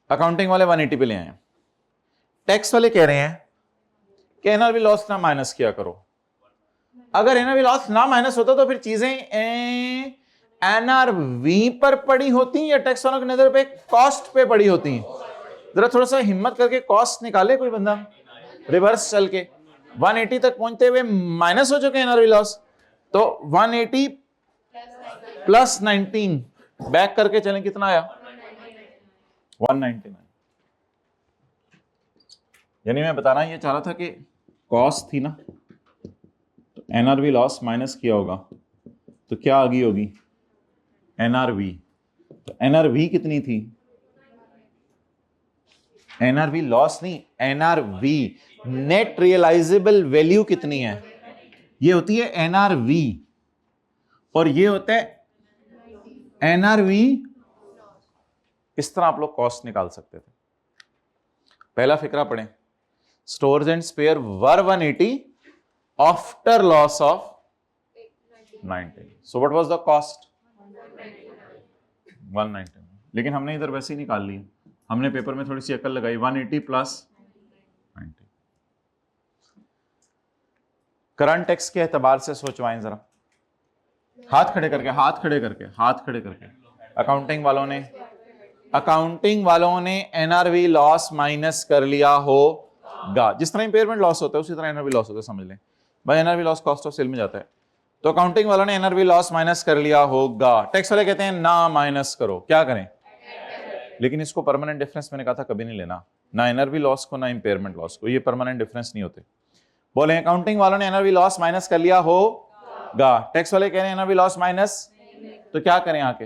अकाउंटिंग वाले 180 पे ले आए। टैक्स वाले कह रहे हैं कि एनआरवी लॉस ना माइनस किया करो। अगर एनआरवी लॉस ना माइनस होता तो फिर चीजें एनआरवी पर पड़ी होती या टैक्स वालों की नजर पे कॉस्ट पे पड़ी होती? जरा थोड़ा सा हिम्मत करके कॉस्ट निकाले कोई बंदा, रिवर्स चल के 180 तक पहुंचते हुए माइनस हो चुके एनआरवी लॉस। तो 180 प्लस 19 बैक करके चलें कितना आया 199। यानी मैं बताना ये चाह रहा था कि कॉस्ट थी ना, तो एनआरवी लॉस माइनस किया होगा तो क्या आ गई होगी एनआरवी। तो एनआरवी कितनी थी, एनआरवी लॉस नहीं, एनआरवी नेट रियलाइजेबल वैल्यू कितनी है, ये होती है एनआरवी और ये होता है एनआरवी। इस तरह आप लोग कॉस्ट निकाल सकते थे। पहला फिक्रा पढ़ें, stores and spare were 180 after loss of 19, so what was the cost 190। लेकिन हमने इधर वैसे ही निकाल ली, हमने पेपर में थोड़ी सी अकल लगाई, 180 प्लस 90। करंट टैक्स के एतबार से सोचवाएं जरा, हाथ खड़े करके, हाथ खड़े करके, हाथ खड़े करके। अकाउंटिंग वालों ने एनआरवी लॉस माइनस कर लिया होगा। जिस तरह इंपेयरमेंट लॉस होता है उसी तरह एनआरवी लॉस होता है, समझ लें भाई। NRV loss cost of sale में जाता है, तो अकाउंटिंग वालों ने एनआरवी लॉस माइनस कर लिया होगा। टैक्स वाले कहते हैं ना माइनस करो, क्या करें। लेकिन इसको परमानेंट डिफरेंस मैंने कहा था कभी नहीं लेना, ना एनआरवी लॉस को ना इंपेयरमेंट लॉस को, ये परमानेंट डिफरेंस नहीं होते। बोले अकाउंटिंग वालों ने एनआरवी लॉस माइनस कर लिया होगा, टैक्स वाले कह रहे हैं एनआरवी लॉस माइनस, तो क्या करें आके।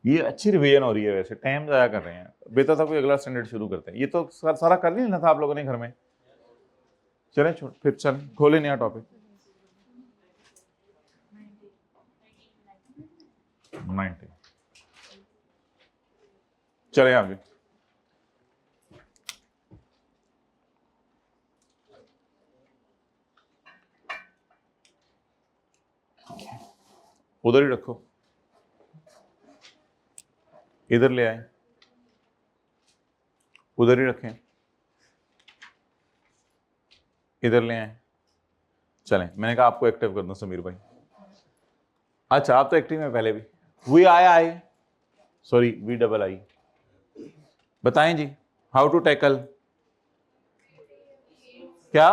ये अच्छी रिवीजन हो रही है, वैसे टाइम जाया कर रहे हैं, बेहतर था कोई अगला स्टैंडर्ड शुरू करते हैं। ये तो सारा कर नहीं लेना था आप लोगों ने घर में। चलें छोड़, फिर चल खोले नया टॉपिक 90। चले आगे, उधर ही रखो, इधर ले आए, उधर ही रखें, इधर ले आए। चलें, मैंने कहा आपको एक्टिव कर दूं समीर भाई। अच्छा आप तो एक्टिव में पहले भी, V I sorry V double I. बताएं जी, हाउ टू टैकल, क्या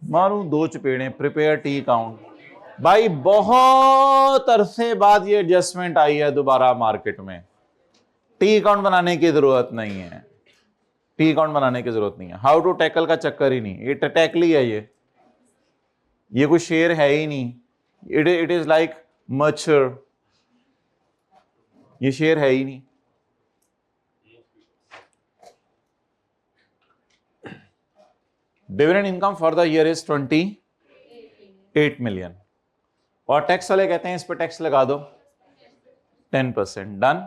मारूं दो चपेड़े, प्रिपेयर टी काउंट। भाई बहुत अरसे बाद ये एडजस्टमेंट आई है दोबारा मार्केट में, टी अकाउंट बनाने की जरूरत नहीं है, टी अकाउंट बनाने की जरूरत नहीं है। हाउ टू टैकल का चक्कर ही नहीं, ये टैकली है, ये कोई शेर है ही नहीं। इट इज लाइक मच्छर, ये शेर है ही नहीं। Dividend income for the year is 28 million और टैक्स वाले कहते हैं इस पर टैक्स लगा दो 10%। डन।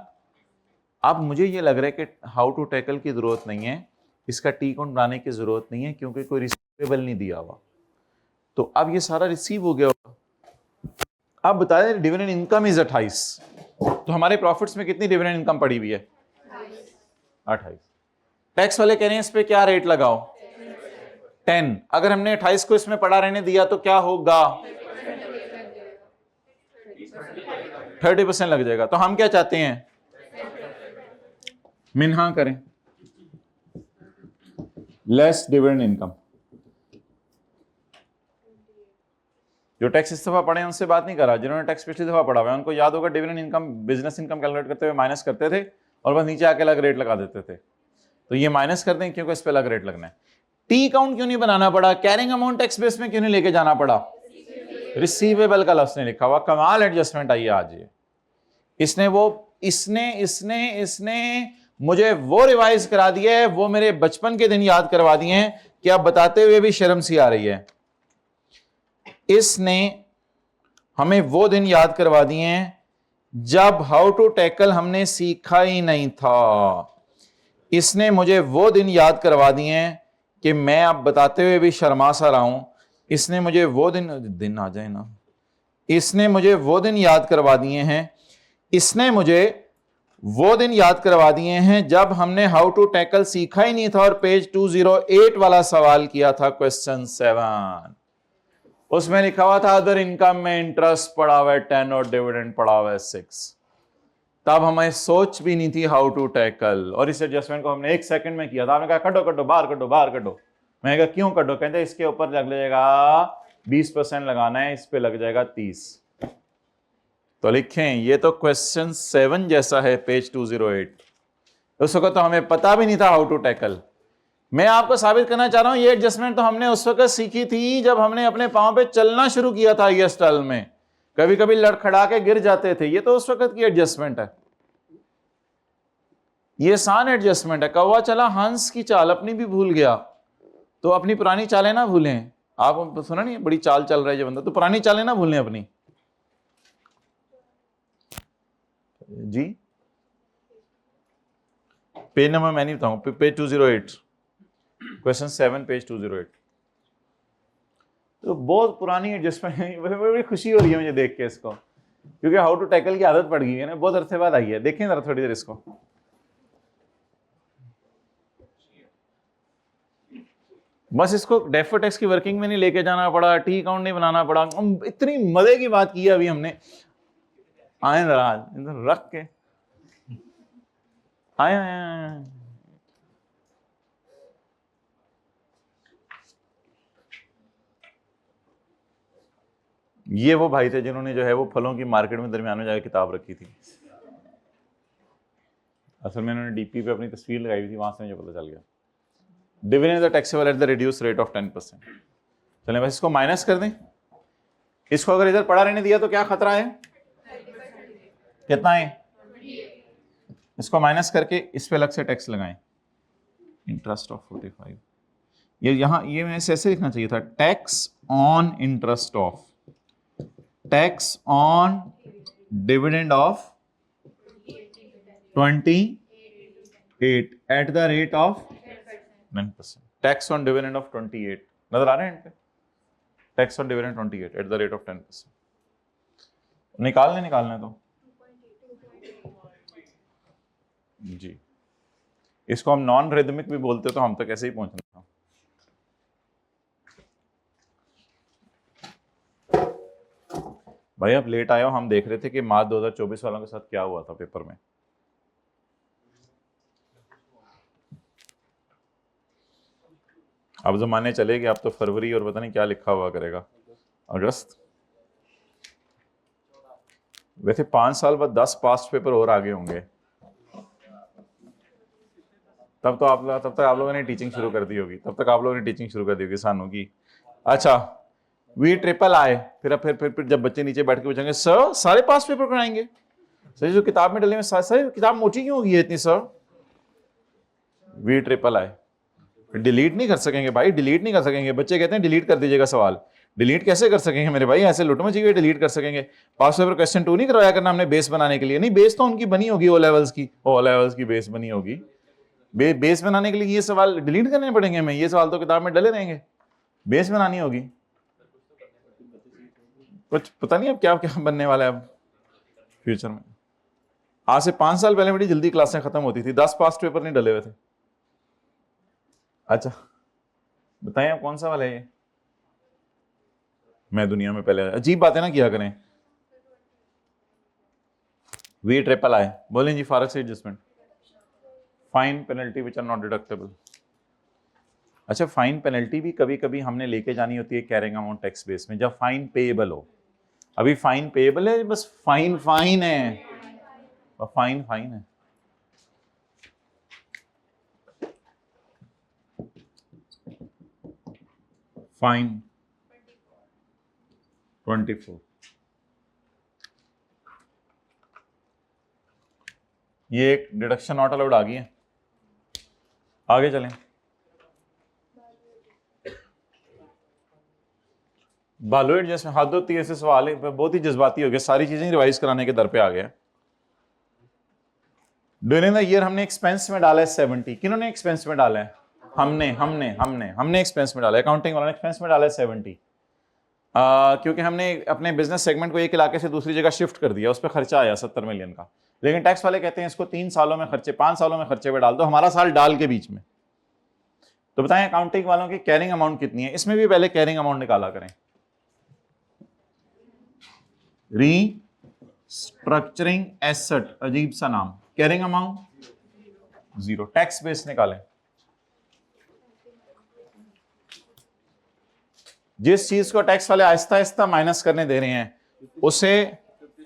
अब मुझे ये लग रहा है कि हाउ टू टैकल की जरूरत नहीं है, इसका टी अकाउंट बनाने की जरूरत नहीं है क्योंकि कोई रिसीवेबल नहीं दिया हुआ, तो अब ये सारा रिसीव हो गया होगा। अब बताएं डिविडेंड इनकम इज 28, तो हमारे प्रॉफिट्स में कितनी डिविडेंड इनकम पड़ी हुई है 28। टैक्स वाले कह रहे हैं इस पे क्या रेट लगाओ 10। अगर हमने 28 को इसमें पड़ा रहने दिया तो क्या होगा 30% लग जाएगा। तो हम क्या चाहते हैं, मिन्हा करें लेस डिविडेंड इनकम। जो टैक्स इस दफा पढ़े उनसे बात नहीं कर रहा, जिन्होंने टैक्स पिछली दफा पढ़ा हुआ है उनको याद होगा dividend income business income calculate करते हुए माइनस करते थे और बस नीचे आके अलग रेट लगा देते थे। तो ये माइनस कर दें क्योंकि इस पे अलग रेट लगना है। टी अकाउंट क्यों नहीं बनाना पड़ा, कैरिंग अमाउंट टैक्स बेस में क्यों नहीं लेके जाना पड़ा, रिसीवेबल का लफ्ज नहीं लिखा हुआ। कमाल एडजस्टमेंट आई है आज ये। इसने मुझे वो रिवाइज करा दिया है, वो मेरे बचपन के दिन याद करवा दिए हैं कि आप बताते हुए भी शर्म सी आ रही है। इसने हमें वो दिन याद करवा दिए हैं जब हाउ टू टैकल हमने सीखा ही नहीं था। इसने मुझे वो दिन याद करवा दिए हैं कि मैं अब बताते हुए भी शर्मा सा रहा हूं। इसने मुझे वो दिन आ जाए ना, इसने मुझे वो दिन याद करवा दिए हैं, इसने मुझे वो दिन याद करवा दिए हैं जब हमने हाउ टू टैकल सीखा ही नहीं था और पेज 208 वाला सवाल किया था, क्वेश्चन 7। उसमें लिखा हुआ था अदर इनकम में इंटरेस्ट पड़ा हुआ है 10 और डिविडेंड पड़ा हुआ है 6। तब हमें सोच भी नहीं थी हाउ टू टैकल, और इस एडजस्टमेंट को हमने 1 सेकंड में किया था। हमने कहा कटो कटो बाहर कटो बाहर कटो, मैं कहा क्यों कटो, कहते इसके ऊपर लग जाएगा 20% लगाना है, इस पे लग जाएगा 30। तो लिखें ये तो क्वेश्चन 7 जैसा है पेज 208। उस वक्त तो हमें पता भी नहीं था हाउ टू टैकल। मैं आपको साबित करना चाह रहा हूं ये एडजस्टमेंट तो हमने उस वक्त सीखी थी जब हमने अपने पांव पे चलना शुरू किया था ये स्टाइल में, कभी कभी लड़खड़ा के गिर जाते थे। ये तो उस वक्त की एडजस्टमेंट है, ये आसान एडजस्टमेंट है। कौवा चला हंस की चाल अपनी भी भूल गया, तो अपनी पुरानी चालें ना भूलें। आप सुना नहीं बड़ी चाल चल रहा है ये बंदा, तो पुरानी चालें ना भूलें अपनी। जी पेज नंबर मैं नहीं बताऊं, पेज 208, क्वेश्चन 7 पेज 208। तो बहुत पुरानी एडजस्टमेंट है, बड़ी खुशी हो रही है मुझे देख के इसको, क्योंकि हाउ टू टैकल की आदत पड़ गई है ना, बहुत अरसे बाद आई है। देखें जरा थोड़ी देर इसको, बस इसको डेफर टैक्स की वर्किंग में नहीं लेके जाना पड़ा, टी अकाउंट नहीं बनाना पड़ा। इतनी मजे की बात की है अभी हमने। आए इधर रख के आए, ये वो भाई थे जिन्होंने जो है वो फलों की मार्केट में दरमियान में जाकर किताब रखी थी। असल में इन्होंने डीपी पे अपनी तस्वीर लगाई हुई थी, वहां से मुझे पता चल गया। Dividend is taxable at the reduce rate of 10%। चलें बस इसको माइनस कर दें। इसको अगर इधर पड़ा रहने दिया तो क्या खतरा है, कितना है, इसको माइनस करके इस पे अलग से टैक्स लगाएं, इंटरेस्ट ऑफ 45। ये यहां ये मैं ऐसे लिखना चाहिए था, tax on interest of, tax on dividend of 28 at the rate of 9%। Tax on dividend of 28 नजर आ रहे हैं इनके, tax on dividend 28 at the rate of 10%। निकालने तो जी, इसको हम नॉन रिदमिक भी बोलते तो हम तक ऐसे ही पहुंचना था। भाई आप लेट आए हो, हम देख रहे थे कि मार्च 2024 वालों के साथ क्या हुआ था पेपर में। अब जमाने चले कि अब तो फरवरी और पता नहीं क्या लिखा हुआ करेगा, अगस्त। वैसे 5 साल बाद 10 पास्ट पेपर और आगे होंगे, तब तक आप लोगों ने टीचिंग शुरू कर दी होगी, तब तक आप लोगों ने टीचिंग शुरू कर दी होगी सानों की। अच्छा वी ट्रिपल आए, फिर जब बच्चे नीचे बैठ के पूछेंगे सर सारे पास पेपर कराएंगे, सर जो किताब में डले में सर किताब मोटी क्यों होगी है इतनी सर। वी ट्रिपल आए, डिलीट नहीं कर सकेंगे भाई, डिलीट नहीं कर सकेंगे। बच्चे कहते हैं डिलीट कर दीजिएगा सवाल, डिलीट कैसे कर सकेंगे मेरे भाई, ऐसे लुटमा चाहिए डिलीट कर सकेंगे। पास पेपर क्वेश्चन 2 नहीं करवाया करना हमने बेस बनाने के लिए, नहीं बेस तो उनकी बनी होगी, ओ लेवल्स की बेस बनी होगी। बेस बनाने के लिए ये सवाल डिलीट करने पड़ेंगे हमें, ये सवाल तो किताब में डले रहेंगे, बेस बनानी होगी। कुछ पता नहीं अब क्या क्या बनने वाला है अब फ्यूचर में। आज से 5 साल पहले बड़ी जल्दी क्लासें खत्म होती थी, 10 पास्ट पेपर नहीं डले हुए थे। अच्छा बताएं आप कौन सा वाला है ये, मैं दुनिया में पहले, अजीब बातें ना किया करें। वी ट्रिपल आई बोलें जी, फारक से adjustment, fine penalty which are not deductible. अच्छा फाइन पेनल्टी भी कभी कभी हमने लेके जानी होती है कैरिंग अमाउंट टैक्स बेस में, जब फाइन पेएबल हो। अभी फाइन पेएबल है, बस फाइन है, फाइन है। फाइन 24, ये एक डिडक्शन नॉट अलाउड आ गई है। आगे चलें, बालोइड जैसे हद होती है, ऐसे सवाल है बहुत ही जज्बाती हो गया, सारी चीजें रिवाइज कराने के दर पे आ गया। ड्यूरिंग द ईयर हमने एक्सपेंस में डाला है 70, किन्होंने एक्सपेंस में डाला है, हमने एक्सपेंस में डाला है, अकाउंटिंग वालों ने एक्सपेंस में डाला है 70, क्योंकि हमने अपने बिजनेस सेगमेंट को एक इलाके से दूसरी जगह शिफ्ट कर दिया, उस पर खर्चा आया 70 मिलियन का। लेकिन टैक्स वाले कहते हैं इसको 3 सालों में खर्चे, 5 सालों में खर्चे पे डाल दो, हमारा साल डाल के बीच में। तो बताएं अकाउंटिंग वालों की कैरिंग अमाउंट कितनी है, इसमें भी पहले कैरिंग अमाउंट निकाला करें। रीस्ट्रक्चरिंग एसेट, अजीब सा नाम, कैरिंग अमाउंट 0, टैक्स बेस निकालें। जिस चीज को टैक्स वाले आहिस्ता आहिस्ता माइनस करने दे रहे हैं उसे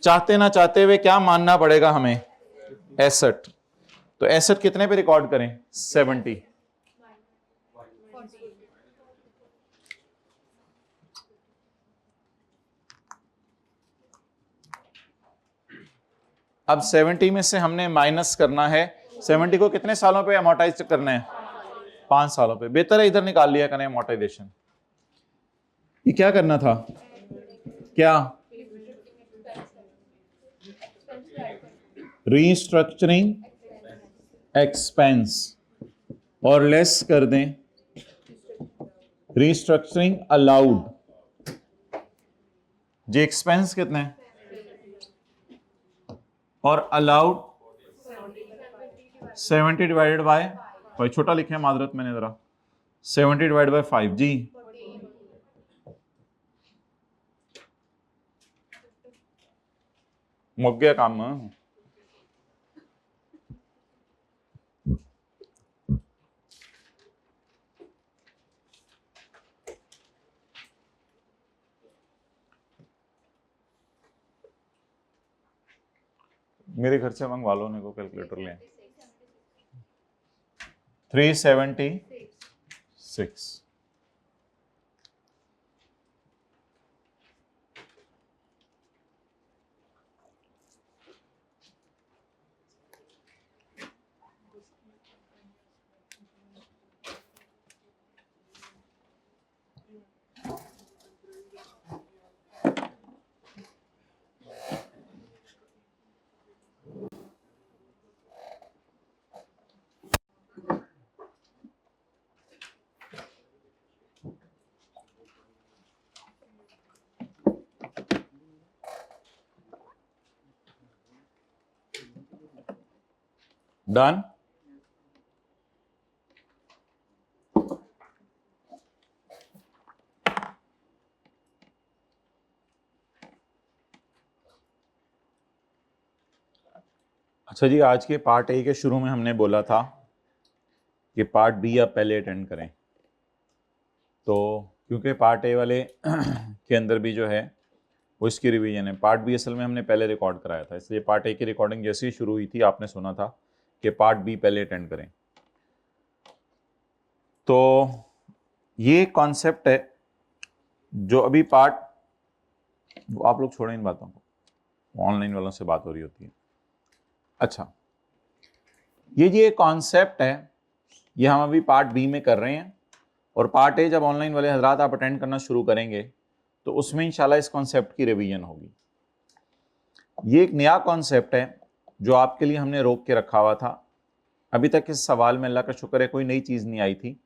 चाहते ना चाहते हुए क्या मानना पड़ेगा हमें, एसेट। तो एसेट कितने पे रिकॉर्ड करें, 70। अब 70 में से हमने माइनस करना है, 70 को कितने सालों पे अमोर्टाइज करना है, 5 सालों पे। बेहतर है इधर निकाल लिया करें अमोर्टाइजेशन। ये क्या करना था, क्या रीस्ट्रक्चरिंग एक्सपेंस और लेस कर दें रीस्ट्रक्चरिंग अलाउड। जी एक्सपेंस कितने हैं और अलाउड 70 डिवाइडेड बाय, भाई छोटा लिखे हैं मादरत मैंने जरा, 70 डिवाइडेड बाय 5 जी, मुक गया काम। मेरे घर से मंगवा लो, को कैलकुलेटर ले। 376। डन। अच्छा जी, आज के पार्ट ए के शुरू में हमने बोला था कि पार्ट बी आप पहले अटेंड करें, तो क्योंकि पार्ट ए वाले के अंदर भी जो है वो इसकी रिवीजन है। पार्ट बी असल में हमने पहले रिकॉर्ड कराया था, इसलिए पार्ट ए की रिकॉर्डिंग जैसे ही शुरू हुई थी आपने सुना था कि पार्ट बी पहले अटेंड करें। तो ये कॉन्सेप्ट है जो अभी पार्ट, आप लोग छोड़ें इन बातों को, ऑनलाइन वालों से बात हो रही होती है। अच्छा, ये कॉन्सेप्ट है, ये हम अभी पार्ट बी में कर रहे हैं, और पार्ट ए जब ऑनलाइन वाले हजरात आप अटेंड करना शुरू करेंगे तो उसमें इंशाल्लाह इस कॉन्सेप्ट की रिवीजन होगी। ये एक नया कॉन्सेप्ट है जो आपके लिए हमने रोक के रखा हुआ था। अभी तक इस सवाल में अल्लाह का शुक्र है कोई नई चीज़ नहीं आई थी।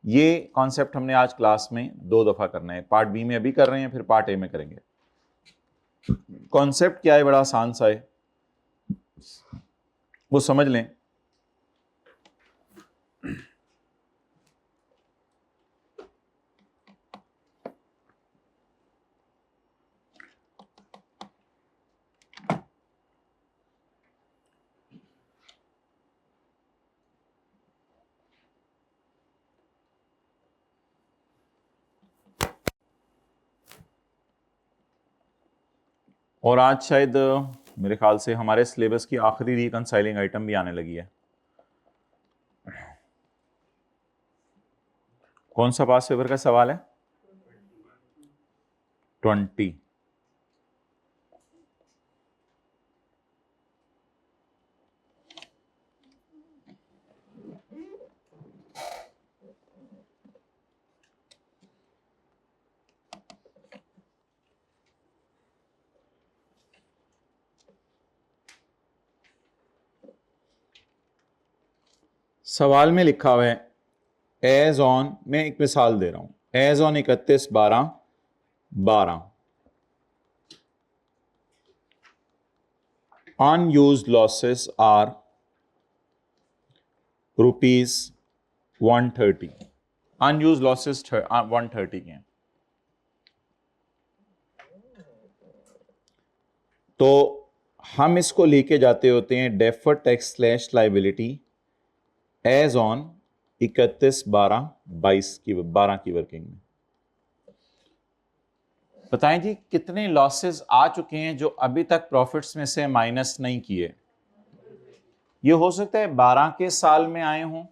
ये कॉन्सेप्ट हमने आज क्लास में 2 दफ़ा करना है, पार्ट बी में अभी कर रहे हैं, फिर पार्ट ए में करेंगे। कॉन्सेप्ट क्या है, बड़ा आसान सा है, वो समझ लें। और आज शायद मेरे ख्याल से हमारे सिलेबस की आखिरी रिकंसाइलिंग आइटम भी आने लगी है। कौन सा पास पेपर का सवाल है, 20। सवाल में लिखा हुआ है एज ऑन, मैं एक मिसाल दे रहा हूं, as on 31/12/12 unused losses are ₹130। Unused losses 130 के हैं। तो हम इसको लेके जाते होते हैं deferred tax slash liability as on 31/12/22 की 12 की वर्किंग में। बताएं जी कितने लॉसेस आ चुके हैं जो अभी तक प्रॉफिट्स में से माइनस नहीं किए। ये हो सकता है 12 के साल में आए हों।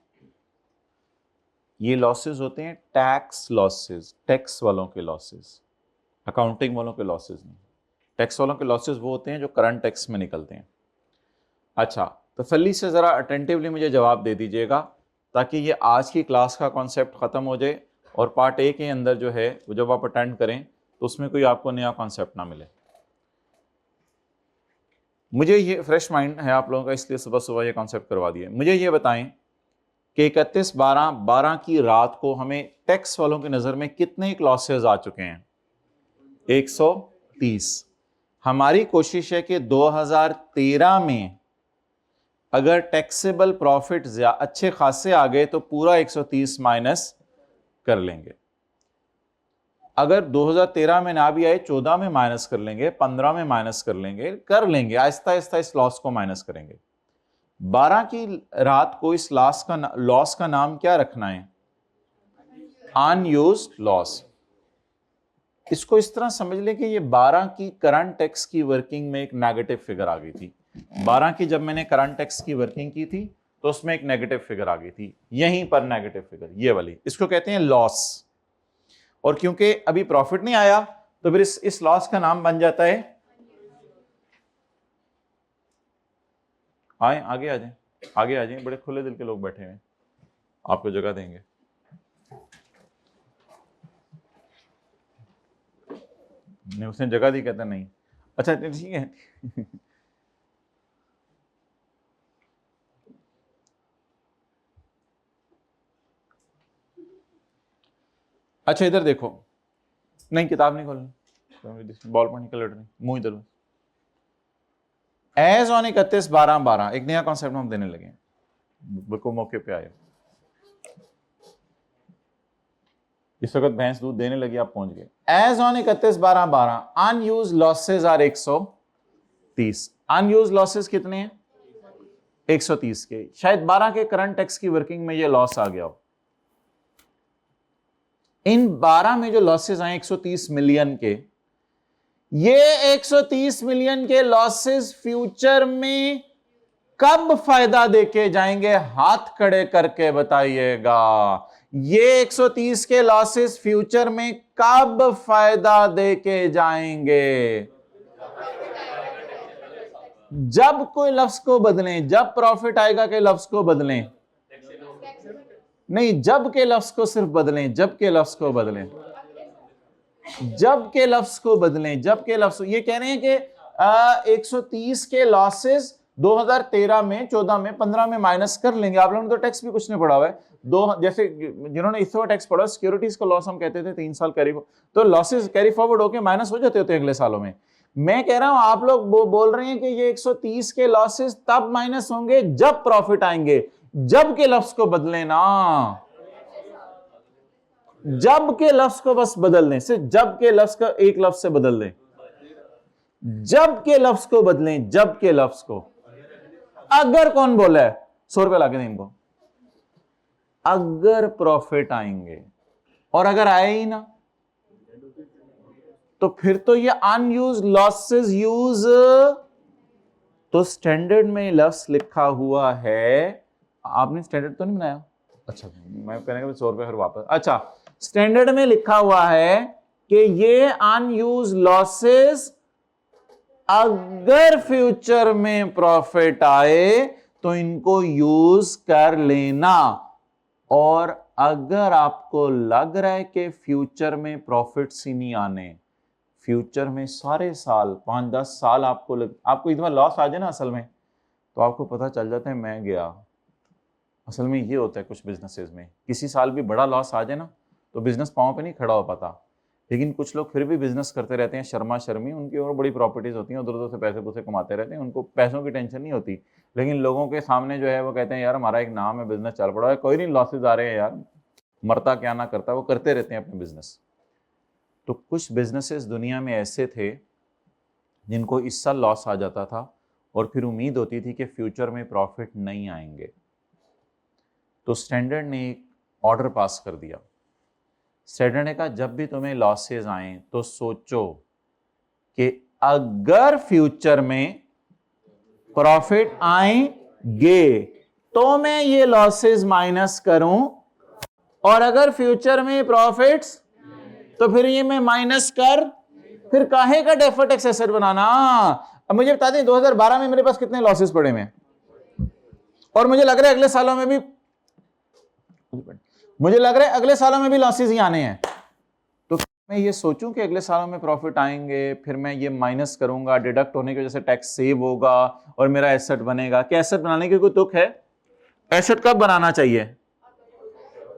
ये लॉसेस होते हैं टैक्स लॉसेस, टैक्स वालों के लॉसेस, अकाउंटिंग वालों के लॉसेस नहीं। टैक्स वालों के लॉसेस वो होते हैं जो करंट टैक्स में निकलते हैं। अच्छा, तसल्ली से ज़रा अटेंटिवली मुझे जवाब दे दीजिएगा ताकि ये आज की क्लास का कॉन्सेप्ट ख़त्म हो जाए और पार्ट ए के अंदर जो है वो जब आप अटेंड करें तो उसमें कोई आपको नया कॉन्सेप्ट ना मिले। मुझे ये फ्रेश माइंड है आप लोगों का, इसलिए सुबह सुबह ये कॉन्सेप्ट करवा दिए। मुझे ये बताएं कि 31/12 की रात को हमें टैक्स वालों की नज़र में कितने लॉसेज आ चुके हैं? 130। हमारी कोशिश है कि 2013 में अगर टैक्सेबल प्रॉफिट अच्छे खासे आ गए तो पूरा 130 माइनस कर लेंगे। अगर 2013 में ना भी आए 14 में माइनस कर लेंगे, 15 में माइनस कर लेंगे, आहिस्ता आहिस्ता इस लॉस को माइनस करेंगे। 12 की रात को इस लॉस का नाम क्या रखना है? Unused loss. इसको इस तरह समझ लें कि ये 12 की करंट टैक्स की वर्किंग में एक नेगेटिव फिगर आ गई थी। 12 की जब मैंने करंट टैक्स की वर्किंग की थी तो उसमें एक नेगेटिव फिगर आ गई थी, यहीं पर नेगेटिव फिगर ये वाली, इसको कहते हैं लॉस। और क्योंकि अभी प्रॉफिट नहीं आया तो फिर इस लॉस का नाम बन जाता है, आए आगे आ जाए, आगे आ जाए, बड़े खुले दिल के लोग बैठे हैं, आपको जगह देंगे। नहीं, उसने जगह दी, कहता नहीं। अच्छा ठीक है। अच्छा इधर देखो, नहीं किताब नहीं खोलनी, बॉल पॉइंट निकल नहीं, मुंह इधर। एज ऑन 31/12 एक नया कॉन्सेप्ट हम देने लगे, बिल्कुल मौके पे आए। इस वक्त भैंस दूध देने लगी, आप पहुंच गए। As on 31/12 unused losses are 130। Unused losses कितने हैं? 130 के। शायद 12 के करंट टैक्स की वर्किंग में ये लॉस आ गया हो। इन 12 में जो लॉसेज आए 130 मिलियन के, ये 130 मिलियन के लॉसेस फ्यूचर में कब फायदा देके जाएंगे? हाथ खड़े करके बताइएगा। ये 130 के लॉसेस फ्यूचर में कब फायदा देके जाएंगे? जब कोई लफ्ज को बदलें, जब प्रॉफिट आएगा के लफ्ज को बदलें, नहीं, जब के लफ्ज को सिर्फ बदलें, जब के लफ्ज को बदलें, जब के लफ्ज को बदलें, जब के लफ्ज। ये कह रहे हैं कि 130 के लॉसेस 2013 में, 14 में, 15 में माइनस कर लेंगे। आप लोगों ने तो टैक्स भी कुछ नहीं पढ़ा हुआ है। जैसे जिन्होंने इस वक्त टैक्स पढ़ा, सिक्योरिटीज का लॉस हम कहते थे 3 साल कैरी, तो लॉसेस कैरी फॉरवर्ड होकर माइनस हो जाते होते अगले सालों में। मैं कह रहा हूं आप लोग बोल रहे हैं कि ये 130 के लॉसेस तब माइनस होंगे जब प्रॉफिट आएंगे। जब के लफ्ज को बदले ना, जब के लफ्ज को बस बदल दें, सिर्फ जब के लफ्ज का एक लफ्ज से बदल दें, जब के लफ्ज को बदलें, जब के लफ्ज को। अगर कौन बोला है? 100 रुपए लाके दें इनको। अगर प्रॉफिट आएंगे, और अगर आए ही ना तो फिर तो ये अनयूज लॉसेस यूज, तो स्टैंडर्ड में लफ्ज लिखा हुआ है। आपने स्टैंडर्ड तो नहीं बनाया? अच्छा, मैं कहने का 100 रुपए फिर वापस। अच्छा, स्टैंडर्ड में लिखा हुआ है कि ये अनयूज लॉसेस अगर फ्यूचर में प्रॉफिट आए तो इनको यूज कर लेना। और अगर आपको लग रहा है कि फ्यूचर में प्रॉफिट्स ही नहीं आने, फ्यूचर में सारे साल 5-10 साल आपको इतना लॉस आ जाए ना असल में, तो आपको पता चल जाता है मैं गया। असल में ये होता है कुछ बिजनेसेस में, किसी साल भी बड़ा लॉस आ जाए ना तो बिजनेस पांव पे नहीं खड़ा हो पाता। लेकिन कुछ लोग फिर भी बिजनेस करते रहते हैं, शर्मा शर्मी, उनकी और बड़ी प्रॉपर्टीज होती हैं, उधर उधर से पैसे पूसे कमाते रहते हैं, उनको पैसों की टेंशन नहीं होती। लेकिन लोगों के सामने जो है वो कहते हैं यार हमारा एक नाम है, बिजनेस चल पड़ा है, कोई नहीं लॉसेज आ रहे हैं यार, मरता क्या ना करता, वो करते रहते हैं अपने बिजनेस। तो कुछ बिजनेसेस दुनिया में ऐसे थे जिनको इस साल लॉस आ जाता था और फिर उम्मीद होती थी कि फ्यूचर में प्रॉफिट नहीं आएंगे। तो स्टैंडर्ड ने एक ऑर्डर पास कर दिया स्टैंडर्ड ने कहा जब भी तुम्हें लॉसेस आए तो सोचो कि अगर फ्यूचर में प्रॉफिट आएंगे तो मैं ये लॉसेस माइनस करूं, और अगर फ्यूचर में प्रॉफिट्स तो फिर ये मैं माइनस कर, फिर काहे का डेफर्ड टैक्स एसेट बनाना। अब मुझे बता दें 2012 में मेरे पास कितने लॉसेस पड़े हैं, और मुझे लग रहा है अगले सालों में भी, मुझे लग रहा है अगले सालों में भी लॉसेस ही आने हैं। तो मैं ये सोचूं कि अगले सालों में प्रॉफिट आएंगे, फिर मैं ये माइनस करूंगा, डिडक्ट होने की वजह से टैक्स सेव होगा और मेरा एसेट बनेगा। क्या एसेट बनाने की कोई तुक है? एसेट कब बनाना चाहिए?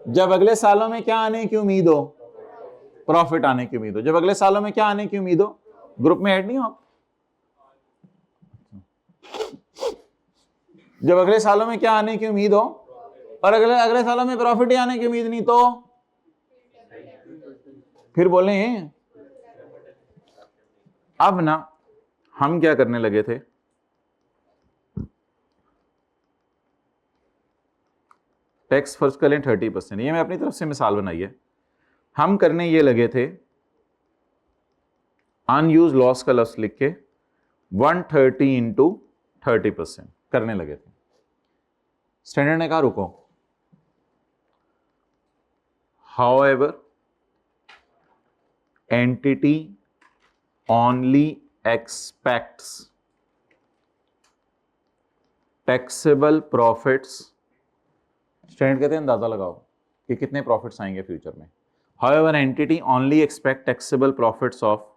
जब अगले सालों में क्या आने की उम्मीद हो? प्रॉफिट आने की उम्मीद हो। जब अगले सालों में क्या आने की उम्मीद हो? ग्रुप में ऐड नहीं हो आप? जब अगले सालों में क्या आने की उम्मीद हो और अगले सालों में प्रॉफिट ही आने की उम्मीद नहीं, तो फिर बोले अब ना हम क्या करने लगे थे, टैक्स फर्ज कर लें 30%, ये मैं अपनी तरफ से मिसाल बनाई है। हम करने ये लगे थे अनयूज लॉस का लफ्ज लिख के 130 इंटू 30% करने लगे थे। स्टैंडर्ड ने कहा रुको, however entity only aspects taxable profits, standard कहते हैं अंदाजा लगाओ कि कितने प्रॉफिट्स आएंगे फ्यूचर में। However entity only expect taxable profits of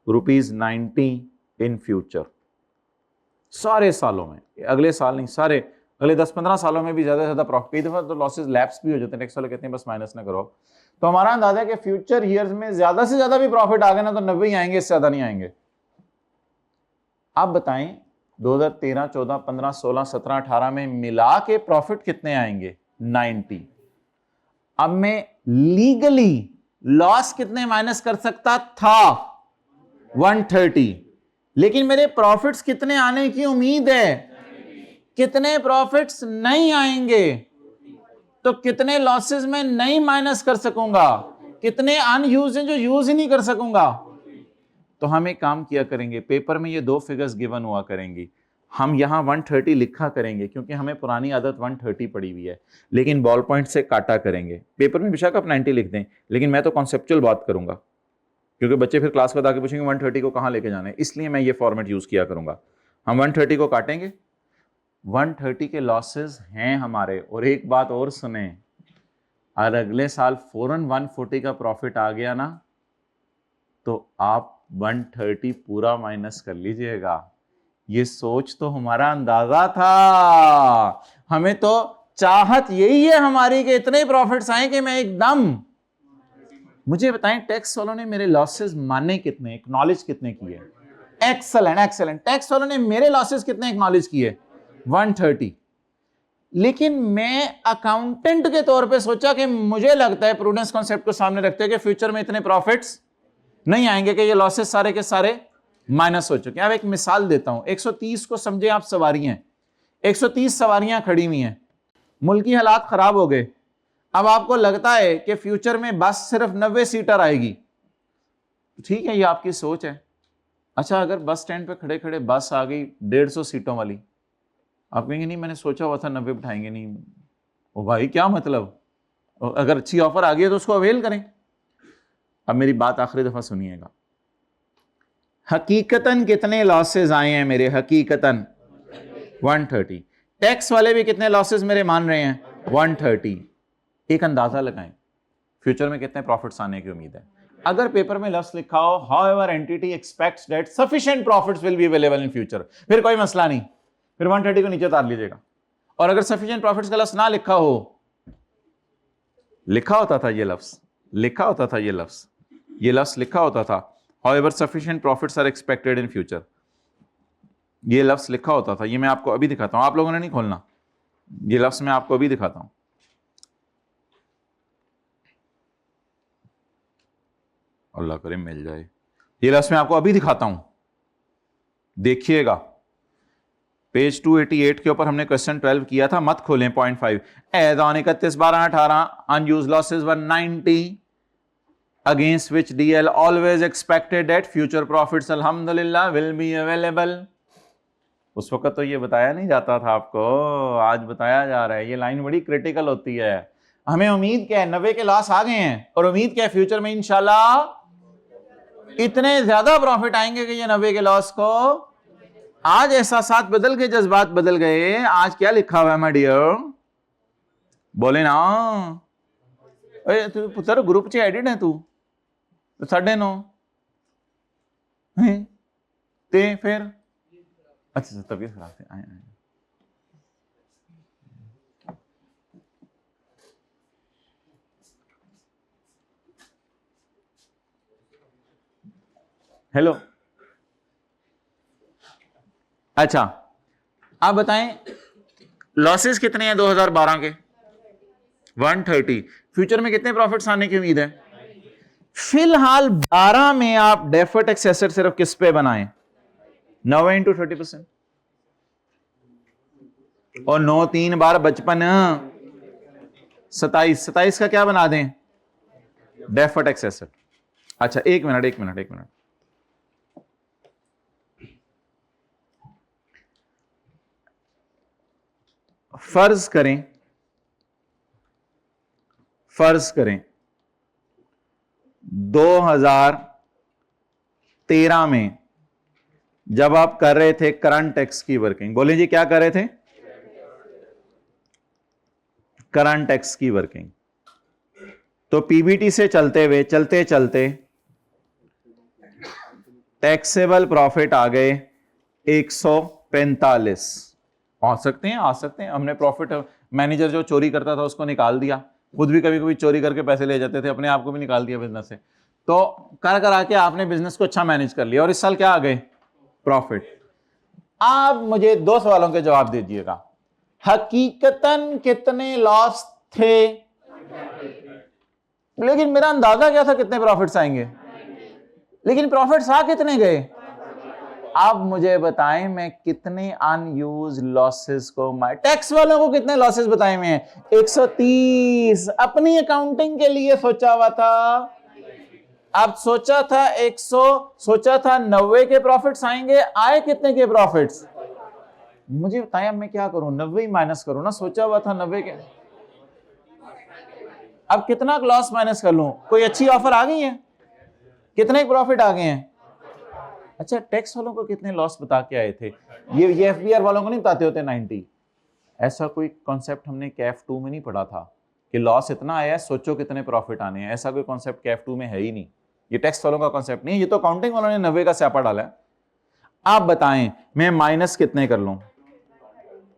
₹90 in future. सारे सालों में, अगले साल नहीं, सारे अगले 10-15 सालों में भी ज्यादा से ज्यादा प्रॉफिट, कई दफा तो लॉसेस लैप्स भी हो जाते हैं, टैक्स वाले कहते हैं बस माइनस ना करो। तो हमारा अंदाजा है कि फ्यूचर ईयर्स में ज्यादा से ज्यादा भी प्रॉफिट आ गए ना तो 90 ही आएंगे, इससे ज्यादा नहीं आएंगे। आप बताएं 2013, 14, 15, 16, 17, 18 में मिला के प्रॉफिट कितने आएंगे? 90। अब मैं लीगली लॉस कितने माइनस कर सकता था? 130। लेकिन मेरे प्रॉफिट्स कितने आने की उम्मीद है? कितने प्रॉफिट्स नहीं आएंगे, तो कितने लॉसेस में नहीं माइनस कर सकूंगा, कितने अनयूज हैं जो यूज ही नहीं कर सकूंगा। तो हम एक काम किया करेंगे, पेपर में ये दो फिगर्स गिवन हुआ करेंगी, हम यहां 130 लिखा करेंगे क्योंकि हमें पुरानी आदत 130 पड़ी हुई है, लेकिन बॉल पॉइंट से काटा करेंगे। पेपर में बेशक आप 90 लिख दें, लेकिन मैं तो कॉन्सेप्चुअल बात करूंगा क्योंकि बच्चे फिर क्लास में आके पूछेंगे 130 को कहां लेके जाना है, इसलिए मैं ये फॉर्मेट यूज किया करूंगा। हम 130 को काटेंगे, 130 के लॉसेस हैं हमारे। और एक बात और सुने, और अगले साल फौरन 140 का प्रॉफिट आ गया ना तो आप 130 पूरा माइनस कर लीजिएगा। ये सोच तो हमारा अंदाजा था, हमें तो चाहत यही है हमारी कि इतने प्रॉफिट्स आए कि मैं एकदम। मुझे बताएं टैक्स वालों ने मेरे लॉसेस माने कितने, एक्नॉलेज कितने किए? Excellent excellent. टैक्स वालों ने मेरे लॉसेस कितने एक्नॉलेज किए? 130। लेकिन मैं अकाउंटेंट के तौर पे सोचा कि मुझे लगता है प्रूडेंस कॉन्सेप्ट को सामने रखते हैं कि फ्यूचर में इतने प्रॉफिट्स नहीं आएंगे, कि ये लॉसेस सारे के सारे माइनस हो चुके हैं। अब एक मिसाल देता हूं, 130 को समझे आप सवारियां, 130 सवारियां खड़ी हुई हैं, मुल्की हालात खराब हो गए। अब आपको लगता है कि फ्यूचर में बस सिर्फ 90 सीटर आएगी, ठीक है, ये आपकी सोच है। अच्छा, अगर बस स्टैंड पे खड़े खड़े बस आ गई 150 सीटों वाली, आप कहेंगे नहीं मैंने सोचा हुआ था 90 बिठाएंगे नहीं। ओ भाई क्या मतलब, अगर अच्छी ऑफर आ गई है तो उसको अवेल करें। अब मेरी बात आखिरी दफा सुनिएगा, हकीकतन कितने लॉसेस आए हैं मेरे? हकीकतन 130। टैक्स वाले भी कितने लॉसेस मेरे मान रहे हैं? 130। एक अंदाजा लगाएं फ्यूचर में कितने प्रॉफिट्स आने की उम्मीद है। अगर पेपर में लफ्ज लिखा हो however entity aspects that sufficient profits will be available in future, फिर कोई मसला नहीं, फिर 130 को नीचे उतार लीजिएगा। और अगर सफिशिएंट प्रॉफिट्स का लफ्ज ना लिखा हो, लिखा होता था ये लफ्ज, लिखा होता था ये लफ्ज, ये लफ्ज लिखा होता था however sufficient profits are expected in future, ये लफ्ज लिखा होता था। ये मैं आपको अभी दिखाता हूं, आप लोगों ने नहीं खोलना, ये लफ्ज मैं आपको अभी दिखाता हूं। अल्लाह करे मिल जाए, ये लफ्ज मैं आपको अभी दिखाता हूं, देखिएगा। पेज 288 के ऊपर हमने क्वेश्चन 12 किया था, मत खोलें। 0.5 as on 31/12/18 unused losses 190 against which DL always expected that future profits alhamdulillah will be available. उस वक्त तो ये बताया नहीं जाता था आपको, आज बताया जा रहा है। ये लाइन बड़ी क्रिटिकल होती है। हमें उम्मीद क्या है, 90 के लॉस आ गए हैं और उम्मीद क्या है फ्यूचर में इंशाल्लाह इतने ज्यादा प्रॉफिट आएंगे कि ये 90 के लॉस को आज एहसासात बदल गए, जज्बात बदल गए। आज क्या लिखा हुआ है माय डियर, बोले ना। अरे तू पुत्र ग्रुप च एडिट है तू तो 9:30 ते फिर अच्छा तबीयत खराब है आए। हेलो, अच्छा आप बताएं लॉसेस कितने हैं 2012 के? 130। फ्यूचर में कितने प्रॉफिट्स आने की उम्मीद है? फिलहाल 12 में आप डेफर्ड टैक्स एसेट सिर्फ किस पे बनाएं? 9 इंटू 30% और 9 3 बार 55 27 का क्या बना दें? Deferred tax asset. अच्छा एक मिनट फर्ज करें 2013 में जब आप कर रहे थे करंट टैक्स की वर्किंग, बोले जी क्या कर रहे थे? करंट टैक्स की वर्किंग। तो पीबीटी से चलते टैक्सेबल प्रॉफिट आ गए 145। आ सकते हैं। हमने प्रॉफिट, मैनेजर जो चोरी करता था उसको निकाल दिया, खुद भी कभी कभी चोरी करके पैसे ले जाते थे, अपने आप को भी निकाल दिया बिजनेस से। तो कर आके आपने बिजनेस को अच्छा मैनेज कर लिया और इस साल क्या आ गए? प्रॉफिट। आप मुझे 2 सवालों के जवाब दीजिएगा। हकीकतन कितने लॉस थे? लेकिन मेरा अंदाजा क्या था कितने प्रॉफिट्स आएंगे, लेकिन प्रॉफिट्स आ कितने गए? अब मुझे बताएं मैं कितने अनयूज लॉसेस को, टैक्स वालों को कितने लॉसेस बताए हुए हैं? 130 अपनी अकाउंटिंग के लिए सोचा हुआ था। अब सोचा था 90 के प्रॉफिट्स आएंगे, आए कितने के प्रॉफिट्स? मुझे बताएं अब मैं क्या करूं, 90 माइनस करूं ना, सोचा हुआ था 90 के। अब कितना लॉस माइनस कर लूं? कोई अच्छी ऑफर आ गई है? कितने प्रॉफिट आ गए हैं? अच्छा टैक्स वालों को कितने लॉस बता के आए थे? ये एफबीआर वालों को नहीं बताते होते 90। ऐसा कोई कॉन्सेप्ट हमने कैफ 2 में नहीं पढ़ा था कि लॉस इतना आया है सोचो कितने प्रॉफिट आने हैं। ऐसा कोई कॉन्सेप्ट कैफ 2 में है ही नहीं। ये टैक्स वालों का कॉन्सेप्ट नहीं है, ये तो अकाउंटिंग वालों ने 90 का स्यापा डाला है। आप बताएं मैं माइनस कितने कर लूं?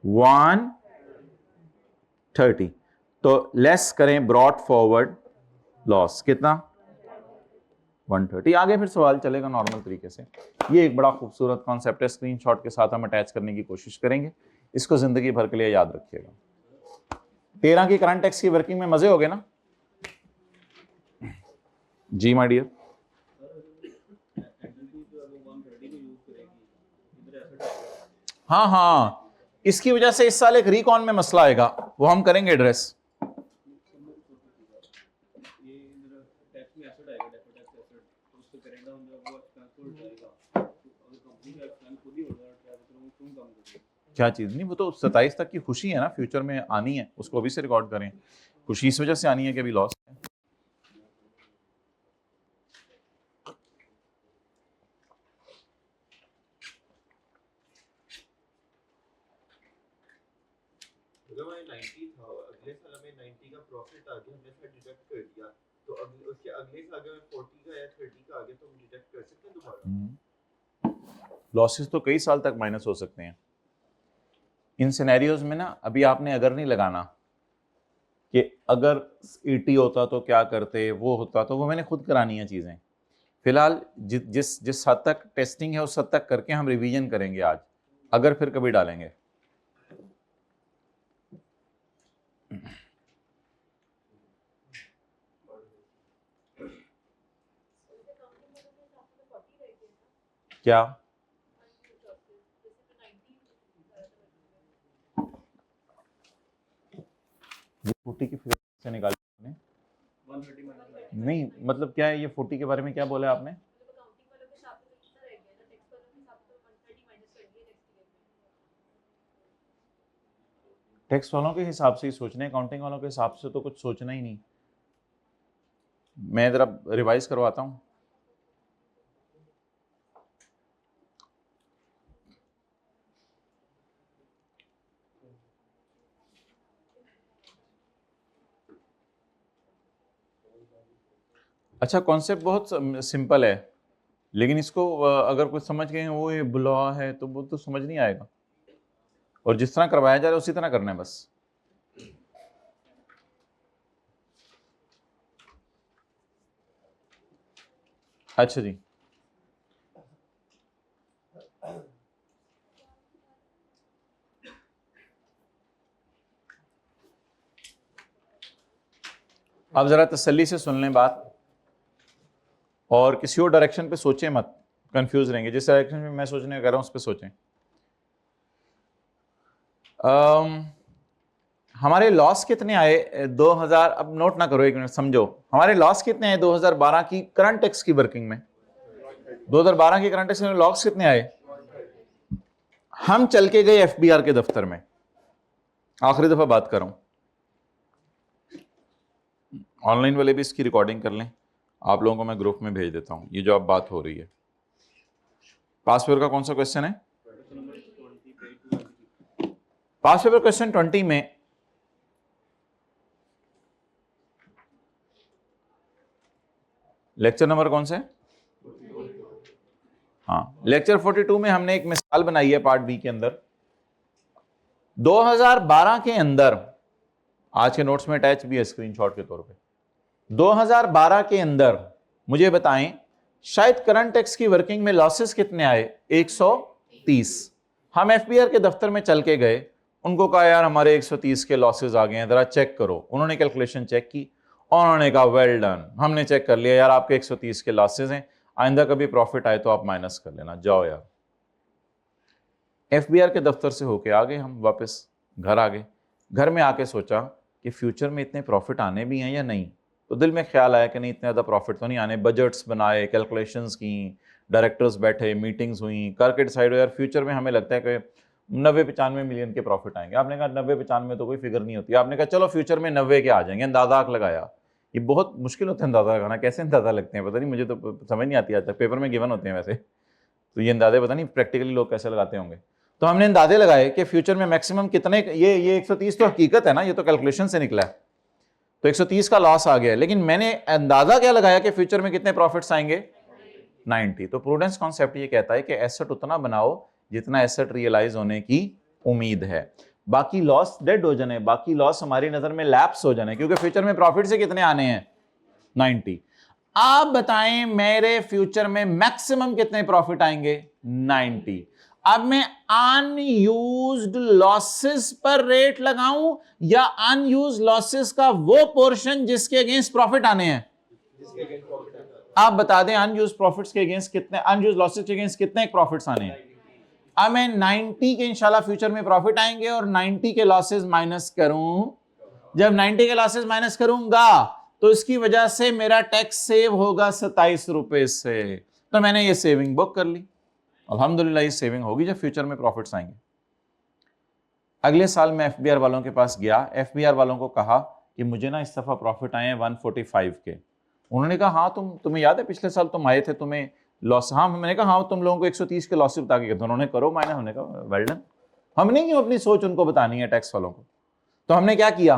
130। तो लेस करें ब्रॉट फॉरवर्ड लॉस कितना? 130। आगे फिर सवाल चलेगा नॉर्मल तरीके से। ये एक बड़ा खूबसूरत कॉन्सेप्ट है, स्क्रीनशॉट के साथ हम अटैच करने की कोशिश करेंगे। इसको जिंदगी भर के लिए याद रखिएगा। 13 की करंट टैक्स की वर्किंग में मजे हो गए ना? जी माय डियर। हाँ, इसकी वजह से इस साल एक रिकॉन में मसला आएगा, वो हम करेंगे एड्रेस। क्या चीज नहीं, वो तो 27 तक की खुशी है ना, फ्यूचर में आनी है, उसको अभी से रिकॉर्ड करें। खुशी इस वजह से आनी है कि अभी लॉस है। अगले साल हमें 90 का प्रॉफिट आ गया, हमने फिर डिडक्ट कर दिया, तो उसके अगले साल अगर 40 का या 30 का आ गया तो हम डिडक्ट कर सकते हैं दोबारा। लॉसेस तो कई साल तक माइनस हो सकते हैं इन सिनेरियोज में ना। अभी आपने अगर नहीं लगाना कि अगर 80 होता तो क्या करते, वो होता तो, वो मैंने खुद करानी है चीजें। फिलहाल जिस हद तक टेस्टिंग है उस हद तक करके हम रिवीजन करेंगे आज, अगर फिर कभी डालेंगे। क्या 40 की फिर से निकाल 130 नहीं मतलब क्या है ये 40 के बारे में क्या बोला आपने? टैक्स वालों के हिसाब से ही सोचना है, अकाउंटिंग वालों के हिसाब से तो कुछ सोचना ही नहीं। मैं जरा रिवाइज करवाता हूँ। अच्छा, कॉन्सेप्ट बहुत सिंपल है, लेकिन इसको अगर कुछ समझ गए वो ये बुला है तो वो तो समझ नहीं आएगा, और जिस तरह करवाया जा रहा है उसी तरह करना है बस। अच्छा जी, अब जरा तसल्ली से सुन लें बात, और किसी और डायरेक्शन पे सोचें मत, कंफ्यूज रहेंगे। जिस डायरेक्शन में मैं सोचने कर रहा हूं उस पर सोचें। हमारे लॉस कितने आए 2000, अब नोट ना करो, एक मिनट समझो, हमारे लॉस कितने आए 2012 की करंट टैक्स की वर्किंग में? 2012 की करंट टैक्स में लॉस कितने आए? हम चल के गए एफबीआर के दफ्तर में, आखिरी दफा बात कर रहा हूं, ऑनलाइन वाले भी इसकी रिकॉर्डिंग कर लें, आप लोगों को मैं ग्रुप में भेज देता हूं ये जो अब बात हो रही है। पास पेपर का कौन सा क्वेश्चन है? पास पेपर क्वेश्चन 20 में लेक्चर नंबर कौन सा है? हाँ, लेक्चर 42 में हमने एक मिसाल बनाई है पार्ट बी के अंदर। 2012 के अंदर, आज के नोट्स में अटैच भी है स्क्रीनशॉट के तौर पे, 2012 के अंदर मुझे बताएं शायद करंट टैक्स की वर्किंग में लॉसेस कितने आए? 130। हम एफबीआर के दफ्तर में चल के गए, उनको कहा यार हमारे 130 के लॉसेस आ गए हैं, जरा चेक करो। उन्होंने कैलकुलेशन चेक की और उन्होंने कहा वेल डन, हमने चेक कर लिया यार आपके 130 के लॉसेस हैं, आइंदा कभी प्रॉफिट आए तो आप माइनस कर लेना, जाओ यार। एफबीआर के दफ्तर से होके आ गए हम, वापस घर आ गए। घर में आके सोचा कि फ्यूचर में इतने प्रॉफिट आने भी हैं या नहीं, तो दिल में ख्याल आया कि नहीं इतने ज़्यादा प्रॉफिट तो नहीं आने। बजट्स बनाए, कैलकुलेशंस की, डायरेक्टर्स बैठे, मीटिंग्स हुई, करके डिसाइड हो यार फ्यूचर में हमें लगता है कि 90-95 मिलियन के प्रॉफिट आएंगे। आपने कहा 90-95 तो कोई फिगर नहीं होती, आपने कहा चलो फ्यूचर में 90 के आ जाएंगे, अंदाजा लगाया। ये बहुत मुश्किल होता है अंदाजा लगाना, कैसे अंदाजा लगते हैं पता नहीं, मुझे तो समझ नहीं आती आज तक, पेपर में गिवन होते हैं वैसे तो ये अंदाजे पता नहीं प्रैक्टिकली लोग कैसे लगाते होंगे। तो हमने अंदाजे लगाए कि फ्यूचर में मैक्सिमम कितने, ये 130 तो हकीकत है ना, ये तो कैलकुलेशन से निकला है, तो 130 का लॉस आ गया, लेकिन मैंने अंदाजा क्या लगाया कि फ्यूचर में कितने प्रॉफिट्स आएंगे? 90। तो प्रूडेंस कॉन्सेप्ट ये कहता है कि एसेट उतना बनाओ जितना एसेट रियलाइज होने की उम्मीद है, बाकी लॉस डेड हो जाने, बाकी लॉस हमारी नजर में लैप्स हो जाने, क्योंकि फ्यूचर में प्रॉफिट से कितने आने हैं? 90। आप बताएं मेरे फ्यूचर में मैक्सिमम कितने प्रॉफिट आएंगे? 90। अब मैं अनयूज्ड लॉसेस पर रेट लगाऊं या अनयूज्ड लॉसेस का वो पोर्शन जिसके अगेंस्ट प्रॉफिट आने हैं? आप बता दें अनयूज्ड प्रॉफिट्स के अगेंस्ट कितने, अनयूज्ड लॉसेस के अगेंस्ट कितने प्रॉफिट्स आने हैं? अब मैं 90 के इंशाल्लाह फ्यूचर में प्रॉफिट आएंगे और 90 के लॉसेस माइनस करूं। जब 90 के लॉसेस माइनस करूंगा तो इसकी वजह से मेरा टैक्स सेव होगा 27 रुपए से, तो मैंने ये सेविंग बुक कर ली। अल्हम्दुलिल्लाह ये सेविंग होगी जब फ्यूचर में प्रॉफिट्स आएंगे। अगले साल मैं एफबीआर वालों के पास गया, एफबीआर वालों को कहा कि मुझे ना इस दफा प्रॉफिट आए हैं 145 के। उन्होंने कहा हाँ तुम्हें याद है पिछले साल तुम आए थे, तुम्हें लॉस, हाँ मैंने कहा हाँ तुम लोगों को 130 के लॉस बता के, उन्होंने करो माइनस, होने का वेल डन। हमने क्यों अपनी सोच उनको बतानी है टैक्स वालों को? तो हमने क्या किया,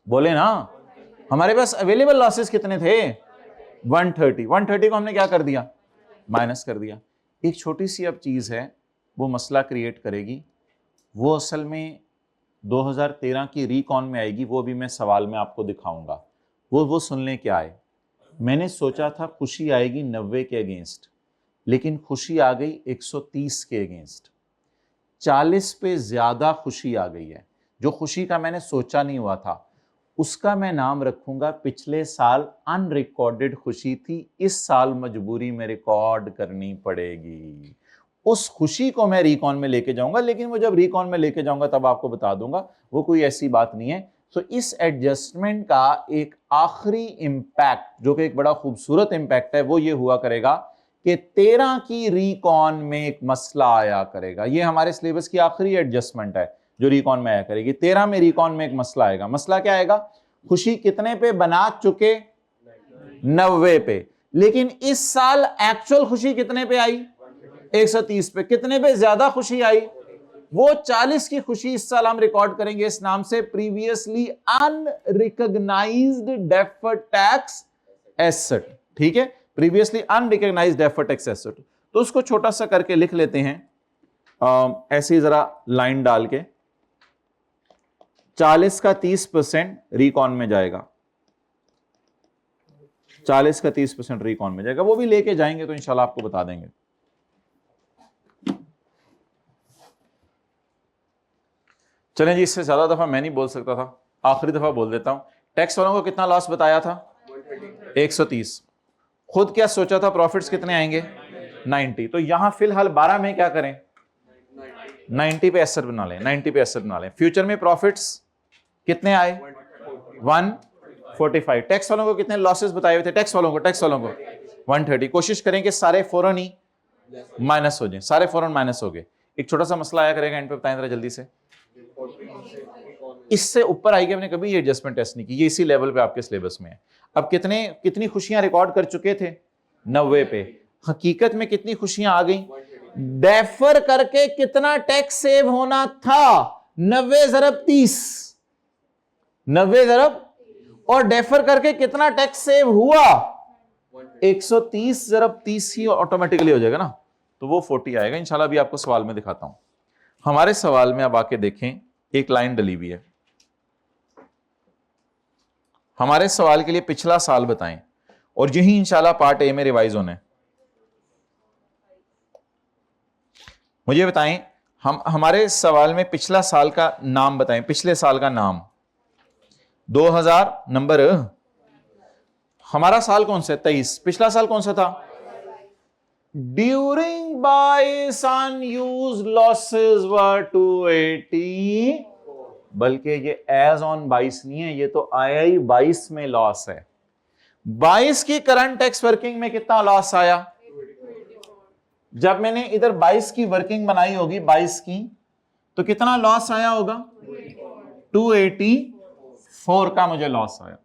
बोले ना, हमारे पास अवेलेबल लॉसेस कितने थे? 130। 130 को हमने क्या कर दिया? माइनस कर दिया। एक छोटी सी अब चीज है वो मसला क्रिएट करेगी, वो असल में 2013 की रिकॉन में आएगी, वो भी मैं सवाल में आपको दिखाऊंगा। वो सुनने क्या आए। मैंने सोचा था खुशी आएगी 90 के अगेंस्ट, लेकिन खुशी आ गई 130 के अगेंस्ट, 40 पे ज्यादा खुशी आ गई है। जो खुशी का मैंने सोचा नहीं हुआ था उसका मैं नाम रखूंगा पिछले साल अनरिकॉर्डेड खुशी थी, इस साल मजबूरी में रिकॉर्ड करनी पड़ेगी। उस खुशी को मैं रिकॉन में लेके जाऊंगा, लेकिन वो जब रिकॉन में लेके जाऊंगा तब आपको बता दूंगा, वो कोई ऐसी बात नहीं है। तो इस एडजस्टमेंट का एक आखिरी इंपैक्ट जो कि एक बड़ा खूबसूरत इंपैक्ट है वो ये हुआ करेगा कि 13 की रिकॉन में एक मसला आया करेगा। ये हमारे सिलेबस की आखिरी एडजस्टमेंट है जो रिकॉन में आया करेगी। 13 में रिकॉन में एक मसला आएगा। मसला क्या आएगा? खुशी कितने पे बना चुके? 90 पे। लेकिन इस साल एक्चुअल खुशी कितने पे आई? 130 पे। कितने पे ज्यादा खुशी आई? वो 40 की खुशी इस साल हम रिकॉर्ड करेंगे इस नाम से, previously unrecognised deferred tax asset. ठीक है, previously unrecognised deferred tax asset. तो उसको छोटा सा करके लिख लेते हैं, ऐसे ही जरा लाइन डाल के। 40 का 30% रिकॉन में जाएगा, 40 का 30% रिकॉन में जाएगा। वो भी लेके जाएंगे तो इंशाल्लाह आपको बता देंगे। चलें जी, इससे ज्यादा दफा मैं नहीं बोल सकता था, आखिरी दफा बोल देता हूं। टैक्स वालों को कितना लॉस बताया था? 130। खुद क्या सोचा था प्रॉफिट्स कितने आएंगे? 90। तो यहां फिलहाल 12 में क्या करें? 90 पे एसेट बना लें, 90 पे एसेट बना लें। फ्यूचर में प्रॉफिट्स कितने आए? 145। टैक्स वालों को कितने लॉसेस बताए हुए थे? टैक्स वालों को 130। कोशिश करें कि सारे फौरन ही माइनस हो जाए, सारे फौरन माइनस हो गए। एक छोटा सा मसला आया करेगा एंड पे, बताएं जरा जल्दी से। इससे ऊपर आएगी, हमने कभी ये एडजस्टमेंट टेस्ट नहीं की, ये इसी लेवल पे आपके सिलेबस में है। अब कितनी खुशियां रिकॉर्ड कर चुके थे? 90 पे। हकीकत में कितनी खुशियां आ गई? डेफर करके कितना टैक्स सेव होना था? 90 ज़रब 30, 90 ज़रब, और डेफर करके कितना टैक्स सेव हुआ? 130 ज़रब 30 ही ऑटोमेटिकली हो जाएगा ना, तो वो 40 आएगा। इंशाल्लाह अभी आपको सवाल में दिखाता हूं। हमारे सवाल में अब आके देखें, एक लाइन डली हुई है। हमारे सवाल के लिए पिछला साल बताएं, और यही इंशाल्लाह पार्ट ए में रिवाइज होना है। मुझे बताएं, हमारे सवाल में पिछला साल का नाम बताएं, पिछले साल का नाम। 2000 नंबर, हमारा साल कौन सा है? 23। पिछला साल कौन सा था? ड्यूरिंग बाइस अनयूज्ड लॉसेस वर 280, बल्कि ये एज ऑन 22 नहीं है, ये तो आया ही 22 में लॉस है। 22 की करंट टैक्स वर्किंग में कितना लॉस आया? जब मैंने इधर 22 की वर्किंग बनाई होगी, 22 की, तो कितना लॉस आया होगा? 284 का मुझे लॉस आया।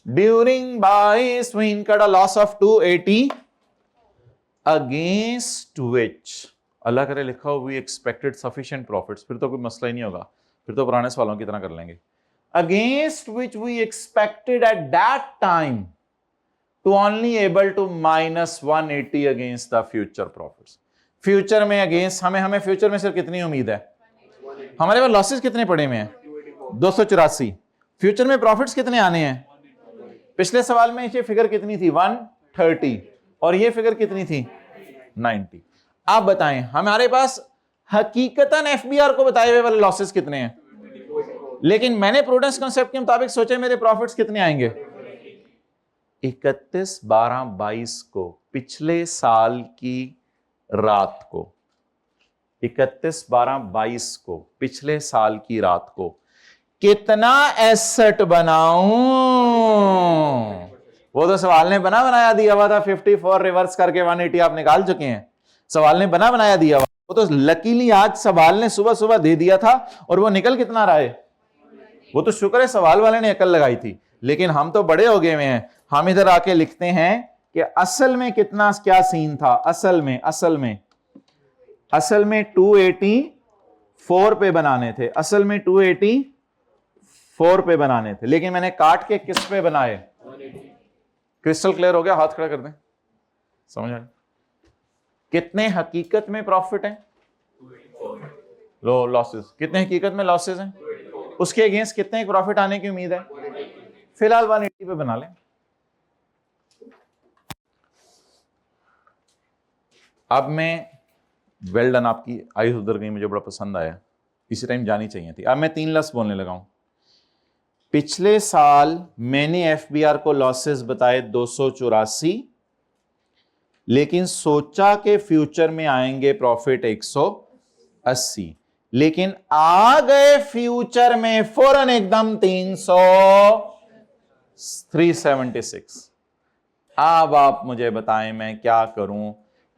During 22 we incurred a loss of 280 against which, अल्लाह करे लिखा हो we expected sufficient profits, फिर तो कोई मसला ही नहीं होगा, फिर तो पुराने सवालों की तरह कर लेंगे। Against which we expected at that time to only able to minus 180 against the future profits। Future में अगेंस्ट हमें फ्यूचर में सिर्फ कितनी उम्मीद है? हमारे पास लॉसेस कितने पड़े हुए हैं? 284। फ्यूचर में प्रॉफिट्स कितने आने हैं? पिछले सवाल में ये फिगर कितनी थी? 130, और ये फिगर कितनी थी? 90। आप बताएं, हमारे पास हकीकतन एफबीआर को बताए हुए वाले लॉसेस कितने हैं, लेकिन मैंने प्रूडेंस कॉन्सेप्ट के मुताबिक सोचे मेरे प्रॉफिट्स कितने आएंगे? 31/12/22 को, पिछले साल की रात को, 31/12/22 को, पिछले साल की रात को कितना एसेट बनाऊं? वो तो सवाल ने बनाया दिया हुआ था। 54 रिवर्स करके 180 आप निकाल चुके हैं। सवाल ने बनाया दिया हुआ, वो तो लकीली आज सवाल ने सुबह सुबह दे दिया था, और वो निकल कितना रहा है? वो तो शुक्र है सवाल वाले ने अकल लगाई थी, लेकिन हम तो बड़े हो गए हुए हैं। हम इधर आके लिखते हैं कि असल में कितना क्या सीन था। असल में 284 पे बनाने थे, असल में 284 पे बनाने थे, लेकिन मैंने काट के किस पे बनाए? क्रिस्टल क्लियर हो गया? हाथ खड़ा कर दें, समझ आए? कितने हकीकत में प्रॉफिट है? लो लॉसेस कितने हकीकत में लॉसेस हैं? उसके अगेंस्ट कितने प्रॉफिट आने की उम्मीद है? फिलहाल 180 पे बना लें। अब मैं वेल डन, आपकी आई उधर गई, मुझे बड़ा पसंद आया, इसी टाइम जानी चाहिए थी। अब मैं 3 लफ्ज बोलने लगा हूं। पिछले साल मैंने एफबीआर को लॉसेस बताए 284, लेकिन सोचा कि फ्यूचर में आएंगे प्रॉफिट 180, लेकिन आ गए फ्यूचर में फौरन एकदम 376। अब आप मुझे बताएं मैं क्या करूं?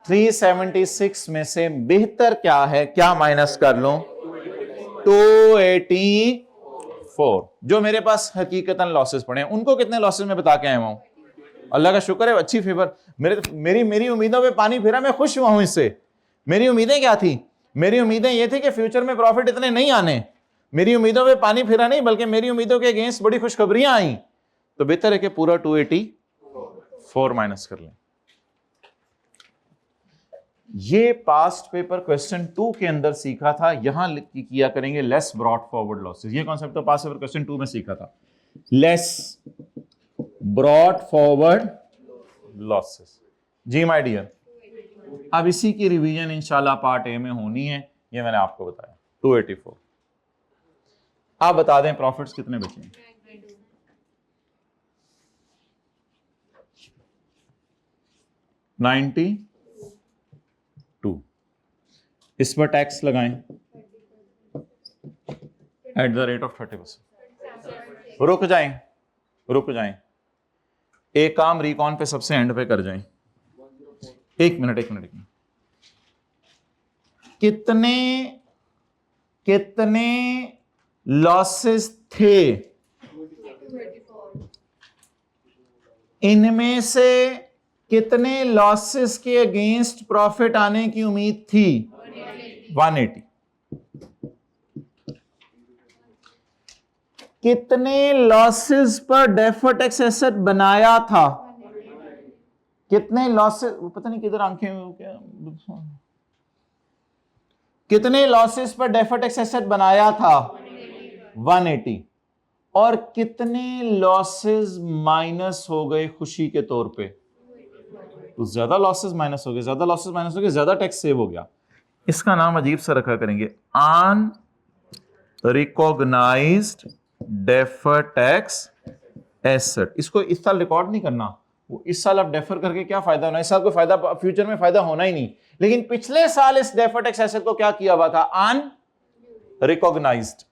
376 में से बेहतर क्या है, क्या माइनस कर लूं? 284। जो मेरे पास हकीकतन लॉसेस पड़े हैं, उनको कितने लॉसेस में बता के आया हूं? अल्लाह का शुक्र है, अच्छी फेवर। मेरी उम्मीदों पे पानी फिरा, मैं खुश हुआ हूं इससे। मेरी उम्मीदें क्या थी? मेरी उम्मीदें ये थी कि फ्यूचर में प्रॉफिट इतने नहीं आने। मेरी उम्मीदों पे पानी फिरा नहीं, बल्कि मेरी उम्मीदों के अगेंस्ट बड़ी खुशखबरियां आई। तो बेहतर है कि पूरा 284 माइनस कर लें। ये पास्ट पेपर क्वेश्चन 2 के अंदर सीखा था, यहां किया करेंगे लेस ब्रॉट फॉरवर्ड लॉसेस। ये कॉन्सेप्ट तो पास्ट पेपर क्वेश्चन 2 में सीखा था, लेस ब्रॉट फॉरवर्ड लॉसेस। जी माय डियर, अब इसी की रिवीजन इंशाल्लाह पार्ट ए में होनी है, ये मैंने आपको बताया। 284। आप बता दें प्रॉफिट्स कितने बचे हैं? 92। इस पर टैक्स लगाएं एट द रेट ऑफ 30%। रुक जाएं, एक काम रिकॉन पे सबसे एंड पे कर जाएं। एक मिनट। कितने लॉसेस थे? इनमें से कितने लॉसेस के अगेंस्ट प्रॉफिट आने की उम्मीद थी? 180। कितने लॉसेस पर डेफर्ड टैक्स एसेट बनाया था? कितने लॉसेस, पता नहीं किधर आंखें क्या, कितने लॉसेस पर डेफर्ड टैक्स एसेट बनाया था? 180। और कितने लॉसेस माइनस हो गए खुशी के तौर पे? तो ज्यादा लॉसेस माइनस हो गए, ज्यादा टैक्स सेव हो गया। इसका नाम अजीब सा रखा करेंगे, अनरिकॉग्नाइज्ड डेफर्ड टैक्स एसेट। इसको इस साल रिकॉर्ड नहीं करना, वो इस साल आप डेफर करके क्या फायदा होना, इस साल को फायदा, फ्यूचर में फायदा होना ही नहीं। लेकिन पिछले साल इस डेफर्ड टैक्स एसेट को क्या किया हुआ था? रिकॉग्नाइज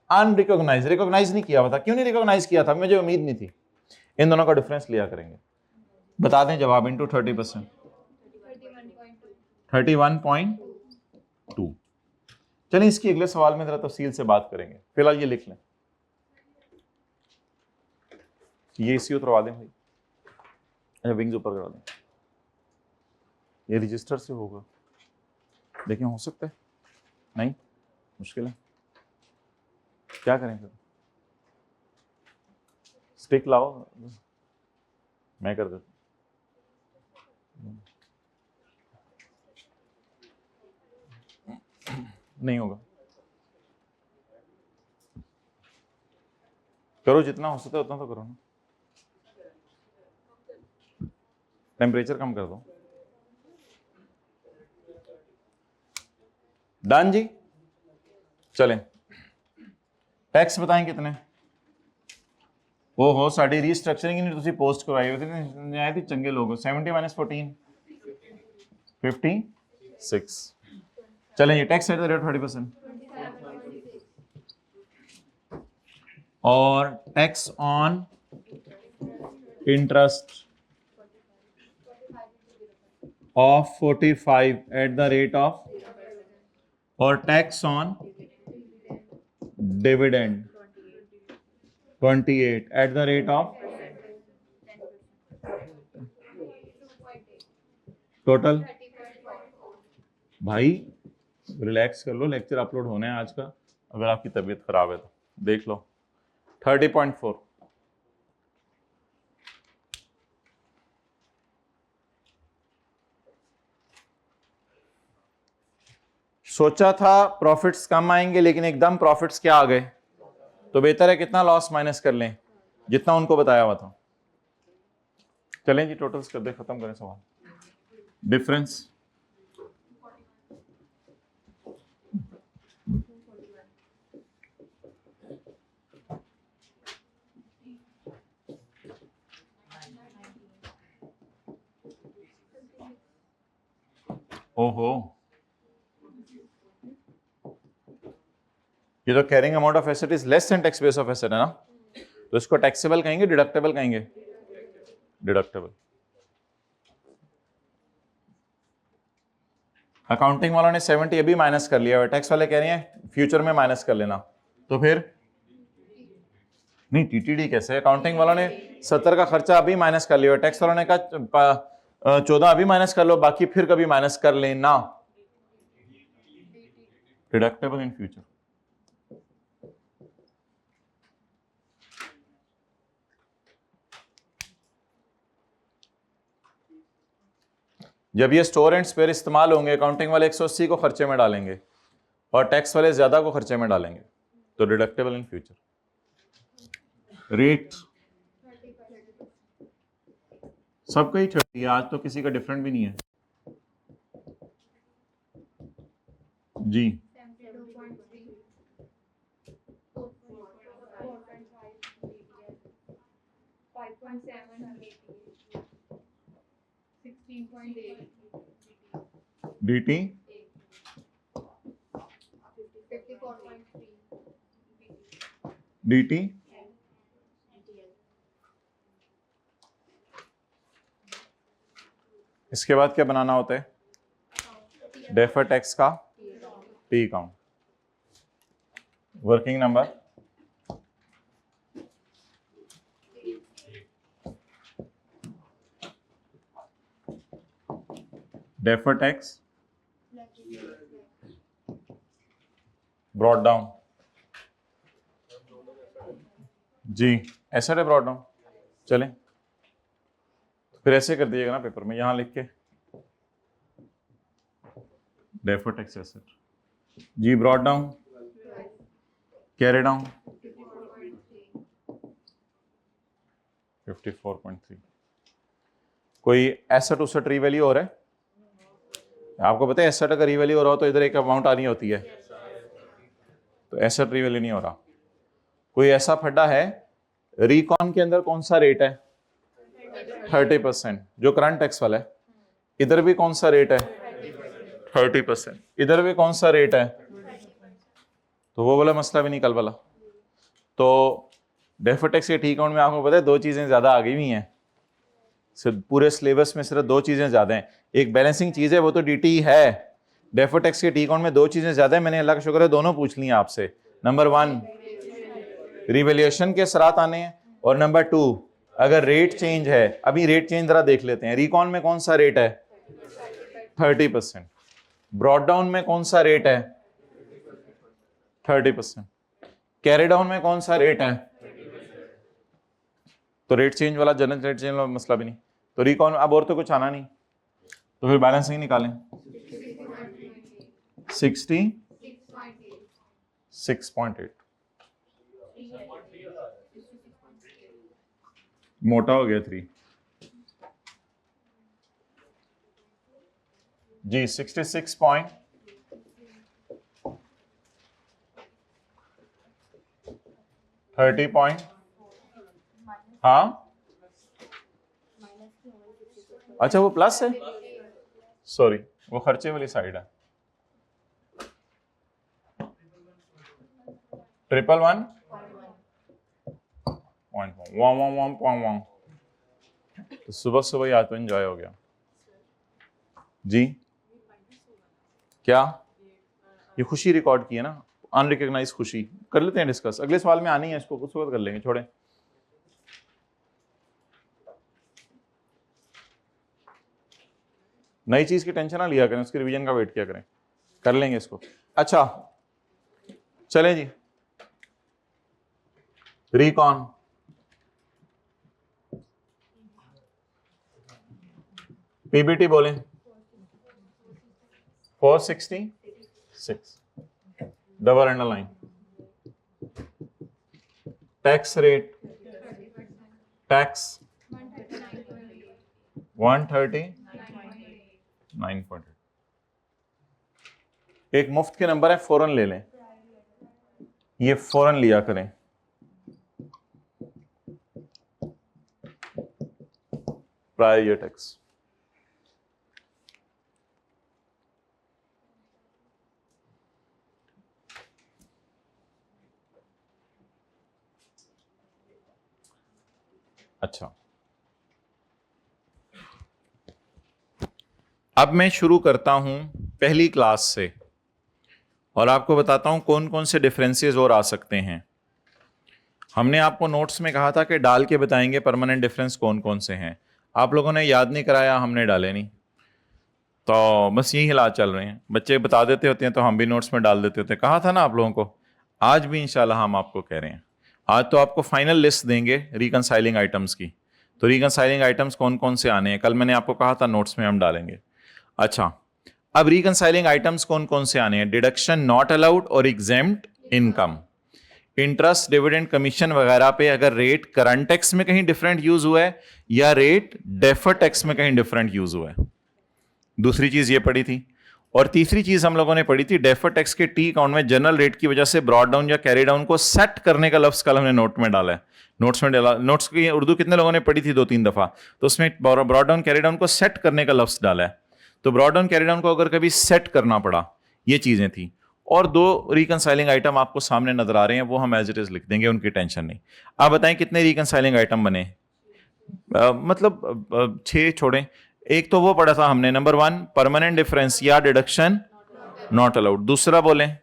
नहीं किया हुआ था। क्यों नहीं रिकॉग्नाइज किया था? मुझे उम्मीद नहीं थी। इन दोनों का डिफरेंस लिया करेंगे। बता दें जवाब, इंटू 30%, 31.2। चलिए इसकी अगले सवाल में जरा तफसील से बात करेंगे, फिलहाल ये लिख लें। ये इसी उतरवा दें भाई, अच्छा विंग्स ऊपर करा दें। ये रजिस्टर से होगा, देखें हो सकता है, नहीं मुश्किल है, क्या करें फिर? स्टिक लाओ, मैं कर देता हूं। नहीं होगा, करो जितना हो सकता है उतना तो करो ना। टेम्परेचर कम कर दो। डन जी। चलें, टैक्स बताएं कितने? ओहो, साड़ी रीस्ट्रक्चरिंग नहीं तुसी पोस्ट करवाई हुई थी, आए थे चंगे लोग। 70 माइनस 14 56। चलें जी, टैक्स एट द रेट 30%, और tax on interest of 45 at the rate of, और tax on dividend 28 at the rate of, total. भाई रिलैक्स कर लो, लेक्चर अपलोड होना है आज का। अगर आपकी तबीयत खराब है तो देख लो। 30.4। सोचा था प्रॉफिट्स कम आएंगे, लेकिन एकदम प्रॉफिट्स क्या आ गए, तो बेहतर है कितना लॉस माइनस कर लें, जितना उनको बताया हुआ था। चलें जी, टोटल्स कर दे, खत्म करें सवाल। डिफरेंस ओहो, ये तो carrying amount of asset is less than tax base of asset है ना, तो इसको टैक्सेबल कहेंगे डिडक्टेबल कहेंगे? डिडक्टेबल। अकाउंटिंग वालों ने 70 अभी माइनस कर लिया है, टैक्स वाले कह रहे हैं फ्यूचर में माइनस कर लेना, तो फिर नहीं टीटीडी कैसे? अकाउंटिंग वालों ने 70 का खर्चा अभी माइनस कर लिया, टैक्स वालों ने कहा 14 अभी माइनस कर लो, बाकी फिर कभी माइनस कर लेना, डिडक्टेबल इन फ्यूचर। जब ये स्टोर एंड स्पेयर इस्तेमाल होंगे, अकाउंटिंग वाले 180 को खर्चे में डालेंगे और टैक्स वाले ज्यादा को खर्चे में डालेंगे, तो डिडक्टेबल इन फ्यूचर। रेट सबका ही 30 है, आज तो किसी का डिफरेंट भी नहीं है जी। 16.8 dt 54.3 dt इसके बाद क्या बनाना होता है? डेफर टैक्स का T account. Working number defer tax brought down जी, एसेट है ब्रॉट डाउन। चलें फिर ऐसे कर दीजिएगा ना पेपर में, यहां लिख के डेफर टैक्स एसेट जी ब्रॉट डाउन कैरी डाउन 54.3। कोई एसेट उससेट रीवैल्यू हो रहा है? आपको पता है एसेट अगर रीवैल्यू हो रहा हो तो इधर एक अमाउंट आनी होती है, तो एसेट रीवैल्यू नहीं हो रहा। कोई ऐसा फड्डा है, रिकॉन के अंदर कौन सा रेट है? 30%, जो करंट टैक्स वाला है। इधर भी कौन सा रेट है? 30%। इधर भी कौन सा रेट है? तो वो वाला मसला भी निकल वाला। तो डेफर टैक्स के टी अकाउंट में आपको पता है दो चीजें ज्यादा आ गई हुई हैं, सिर्फ पूरे सिलेबस में सिर्फ दो चीजें ज्यादा हैं। एक बैलेंसिंग चीज है वो तो डीटी है, डेफर टैक्स के टी अकाउंट में दो चीजें ज्यादा है। मैंने अल्लाह का शुक्र है दोनों पूछ ली आपसे। नंबर 1 रिवैल्यूएशन के असरात आने हैं, और नंबर 2 अगर रेट चेंज है। अभी रेट चेंज जरा देख लेते हैं। रिकॉन में कौन सा रेट है? 30%। ब्रॉड डाउन में कौन सा रेट है? 30%। कैरी डाउन में कौन सा रेट है? तो रेट चेंज वाला जनरल रेट चेंज वाला मसला भी नहीं। तो रिकॉन अब और तो कुछ आना नहीं, तो फिर बैलेंस ही निकालें। 66.8 मोटा हो गया 3 जी 66 पॉइंट 30 पॉइंट हाँ अच्छा वो प्लस है, सॉरी वो खर्चे वाली साइड है। 111.1 तो सुबह सुबह याद तो एंजॉय हो गया जी। क्या ये खुशी रिकॉर्ड की है ना, अनरिकॉग्नाइज खुशी। कर लेते हैं डिस्कस, अगले सवाल में आनी है, इसको कुछ वक्त कर लेंगे, छोड़ें। नई चीज की टेंशन ना लिया करें, उसकी रिवीजन का वेट किया करें, कर लेंगे इसको। अच्छा चलें जी, रिकॉन पीबीटी बोलें 466 double underline. Tax rate tax 139.8। एक मुफ्त के नंबर है, फौरन ले लें, ये फौरन लिया करें। प्रायर ईयर टैक्स अच्छा, अब मैं शुरू करता हूं पहली क्लास से और आपको बताता हूं कौन कौन से डिफरेंसेस और आ सकते हैं। हमने आपको नोट्स में कहा था कि डाल के बताएंगे परमानेंट डिफरेंस कौन कौन से हैं। आप लोगों ने याद नहीं कराया, हमने डाले नहीं, तो बस यही हालात चल रहे हैं। बच्चे बता देते होते हैं तो हम भी नोट्स में डाल देते होते हैं। कहा था ना आप लोगों को, आज भी इंशाल्लाह हम आपको कह रहे हैं। आज तो आपको फाइनल लिस्ट देंगे रिकनसाइलिंग आइटम्स की, तो रिकनसाइलिंग आइटम्स कौन कौन से आने हैं कल मैंने आपको कहा था नोट्स में हम डालेंगे। अच्छा, अब रिकनसाइलिंग आइटम्स कौन कौन से आने हैं? डिडक्शन नॉट अलाउड और exempt income, interest, dividend, commission वगैरह पे अगर रेट करंट टैक्स में कहीं डिफरेंट यूज हुआ है या रेट डेफर्ड टैक्स में कहीं डिफरेंट यूज हुआ है। दूसरी चीज ये पढ़ी थी। और तीसरी चीज हम लोगों ने पढ़ी थी डेफर्ड टैक्स के टी अकाउंट में जनरल रेट की वजह से ब्रॉड डाउन या कैरी डाउन को सेट करने का लफ्ज कल हमने नोट में डाला है। नोट्स में डाला, नोट्स की उर्दू कितने लोगों ने पढ़ी थी? 2-3 दफा। तो उसमें ब्रॉड डाउन कैरी डाउन को सेट करने का लफ्ज डाला है। तो ब्रॉड डाउन कैरी डाउन को अगर कभी सेट करना पड़ा, ये चीजें थी। और 2 रिकनसाइलिंग आइटम आपको सामने नजर आ रहे हैं, वो हम एज इट इज लिख देंगे, उनकी टेंशन नहीं। आप बताएं कितने रिकनसाइलिंग आइटम बने? मतलब 6 छोड़ें। एक तो वो पढ़ा था हमने, नंबर 1 परमानेंट डिफरेंस या डिडक्शन नॉट अलाउड। दूसरा बोलें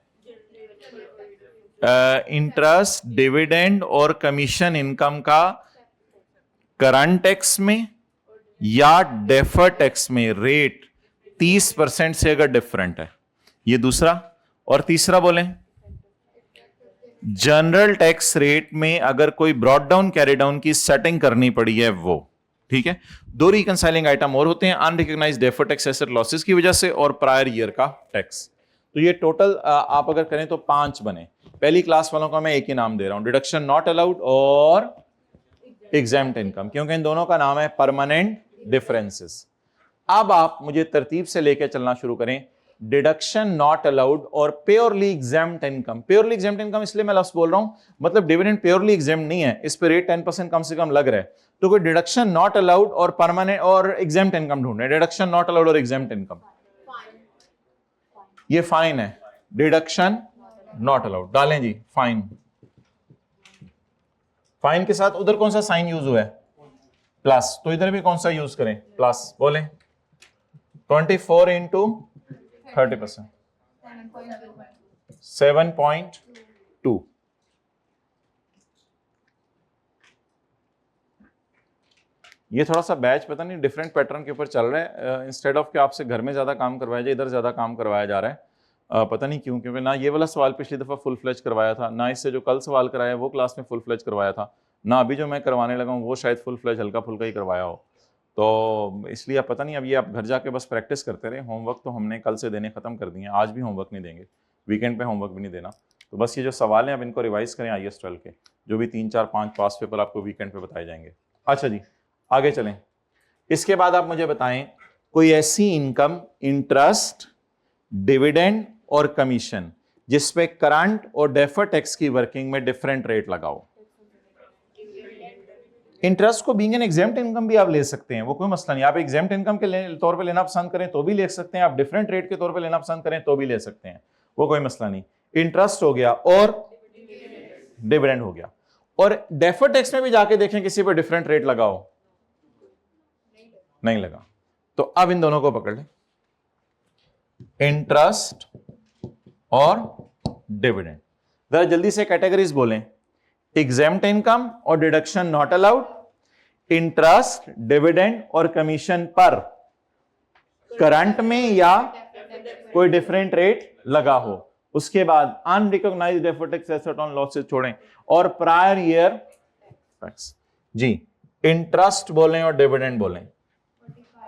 इंटरेस्ट, डिविडेंड और कमीशन इनकम का करंट टैक्स में या डेफर्ड टैक्स में रेट 30% से अगर डिफरेंट है, ये दूसरा। और तीसरा बोलें जनरल टैक्स रेट में अगर कोई ब्रॉड डाउन कैरी डाउन की सेटिंग करनी पड़ी है वो। ठीक है, 2 रिकनसाइलिंग आइटम और होते हैं, unrecognised deferred tax asset losses की वजह से और प्रायर ईयर का टैक्स। तो ये टोटल आप अगर करें तो 5 बने। पहली क्लास वालों का मैं एक ही नाम दे रहा हूं, डिडक्शन नॉट अलाउड और एग्जेम्प्ट इनकम, क्योंकि इन दोनों का नाम है परमानेंट डिफरेंसेस। अब आप मुझे तरतीब से लेकर चलना शुरू करें। डिडक्शन नॉट अलाउड और purely exempt income. Purely exempt income इसलिए मैं लफ्ज बोल रहा हूं, मतलब डिविडेंड प्योरली एग्जेम्प्ट नहीं है, इस पे रेट 10% कम से कम लग रहा है। तो कोई डिडक्शन नॉट अलाउड और परमानेंट और एग्जेम्प्ट इनकम ढूंढ रहे हैं। डिडक्शन नॉट अलाउड और एग्जेम्प्ट इनकम, ये फाइन है। डिडक्शन नॉट अलाउड डालें जी, फाइन। फाइन के साथ उधर कौन सा साइन यूज हुआ है? प्लस। तो इधर भी कौन सा यूज करें? प्लस। बोले 24 इंटू 30%, 7.2। ये थोड़ा सा बैच पता नहीं डिफरेंट पैटर्न के ऊपर चल रहा है। इंस्टेड ऑफ कि आपसे घर में ज्यादा काम करवाया जाए, इधर ज्यादा काम करवाया जा रहा है। पता नहीं क्यों, क्योंकि ना ये वाला सवाल पिछली दफा फुल फ्लेज करवाया था, ना इससे जो कल सवाल कराया वो क्लास में फुल फ्लेज करवाया था, ना अभी जो मैं करवाने लगा हूँ वो शायद फुल फ्लेज हल्का फुल्का ही करवाया हो। तो इसलिए आप पता नहीं, अब ये आप घर जाके बस प्रैक्टिस करते रहे। होमवर्क तो हमने कल से देने खत्म कर दिए, आज भी होमवर्क नहीं देंगे, वीकेंड पे होमवर्क भी नहीं देना। तो बस ये जो सवाल हैं अब इनको रिवाइज करें IAS 12 के, जो भी 3, 4, 5 पास पेपर आपको वीकेंड पे बताए जाएंगे। अच्छा जी, आगे चलें। इसके बाद आप मुझे बताएं कोई ऐसी इनकम, इंटरेस्ट, डिविडेंड और कमीशन जिसपे करंट और डेफर्ड टैक्स की वर्किंग में डिफरेंट रेट लगाओ। इंटरेस्ट को बीइंग एन एग्जेम्प्ट इनकम भी आप ले सकते हैं, वो कोई मसला नहीं। आप एग्जेम्प्ट इनकम के तौर पे लेना पसंद करें तो भी ले सकते हैं, आप डिफरेंट रेट के तौर पे लेना पसंद करें तो भी ले सकते हैं, वो कोई मसला नहीं। इंटरेस्ट हो गया और डिविडेंड हो गया। और डेफर्ड टैक्स में भी जाके देखें किसी पर डिफरेंट रेट लगाओ, नहीं लगा। तो अब इन दोनों को पकड़ लें, इंटरेस्ट और डिविडेंड। जरा जल्दी से कैटेगरीज बोलें। एग्जेम्प्ट इनकम और deduction not allowed, interest, dividend और कमीशन पर करंट में या कोई डिफरेंट रेट लगा हो। उसके बाद unrecognised deferred tax asset on losses छोड़ें और प्रायर ईयर टैक्स। जी, इंटरेस्ट बोलें और डिविडेंड बोलें।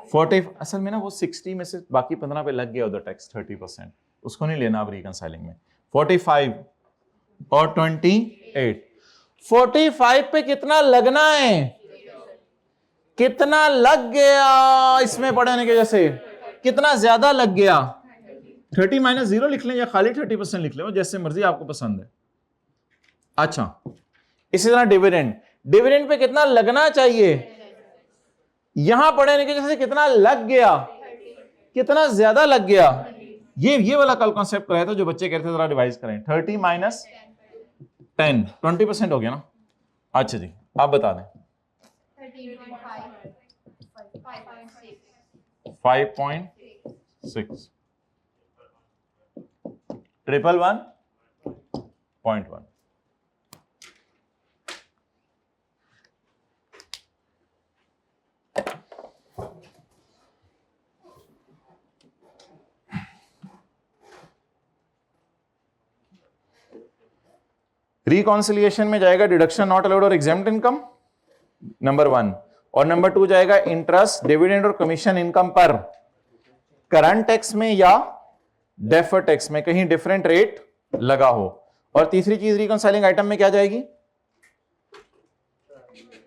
40, असल में ना वो 60 में से बाकी 15 पे लग गया उधर टैक्स 30%, उसको नहीं लेना अब रिकनसाइलिंग में। 45 और 28। 45 पे कितना लगना है? कितना लग गया इसमें पढ़ने की वजह से? कितना ज्यादा लग गया? 30 माइनस 0 लिख लें या खाली 30% लिख लें, वो जैसे मर्जी आपको पसंद है। अच्छा, इसी तरह डिविडेंड, डिविडेंड पे कितना लगना चाहिए? यहां पढ़ने की वजह से कितना लग गया? कितना ज्यादा लग गया? ये वाला कल कॉन्सेप्ट कराया था जो बच्चे कहते थे जरा रिवाइज करें। 30 माइनस 10, 20% हो गया ना। अच्छा जी, आप बता दें। 13.5. 5.6. 5.6 111.1. रिकॉन्सिलिएशन में जाएगा डिडक्शन नॉट अलाउड और एग्जेम्प्ट इनकम नंबर 1, और नंबर 2 जाएगा इंटरेस्ट, डिविडेंड और कमीशन इनकम पर करंट टैक्स में या डेफर्ड टैक्स में कहीं डिफरेंट रेट लगा हो। और तीसरी चीज रिकॉन्साइलिंग आइटम में क्या जाएगी,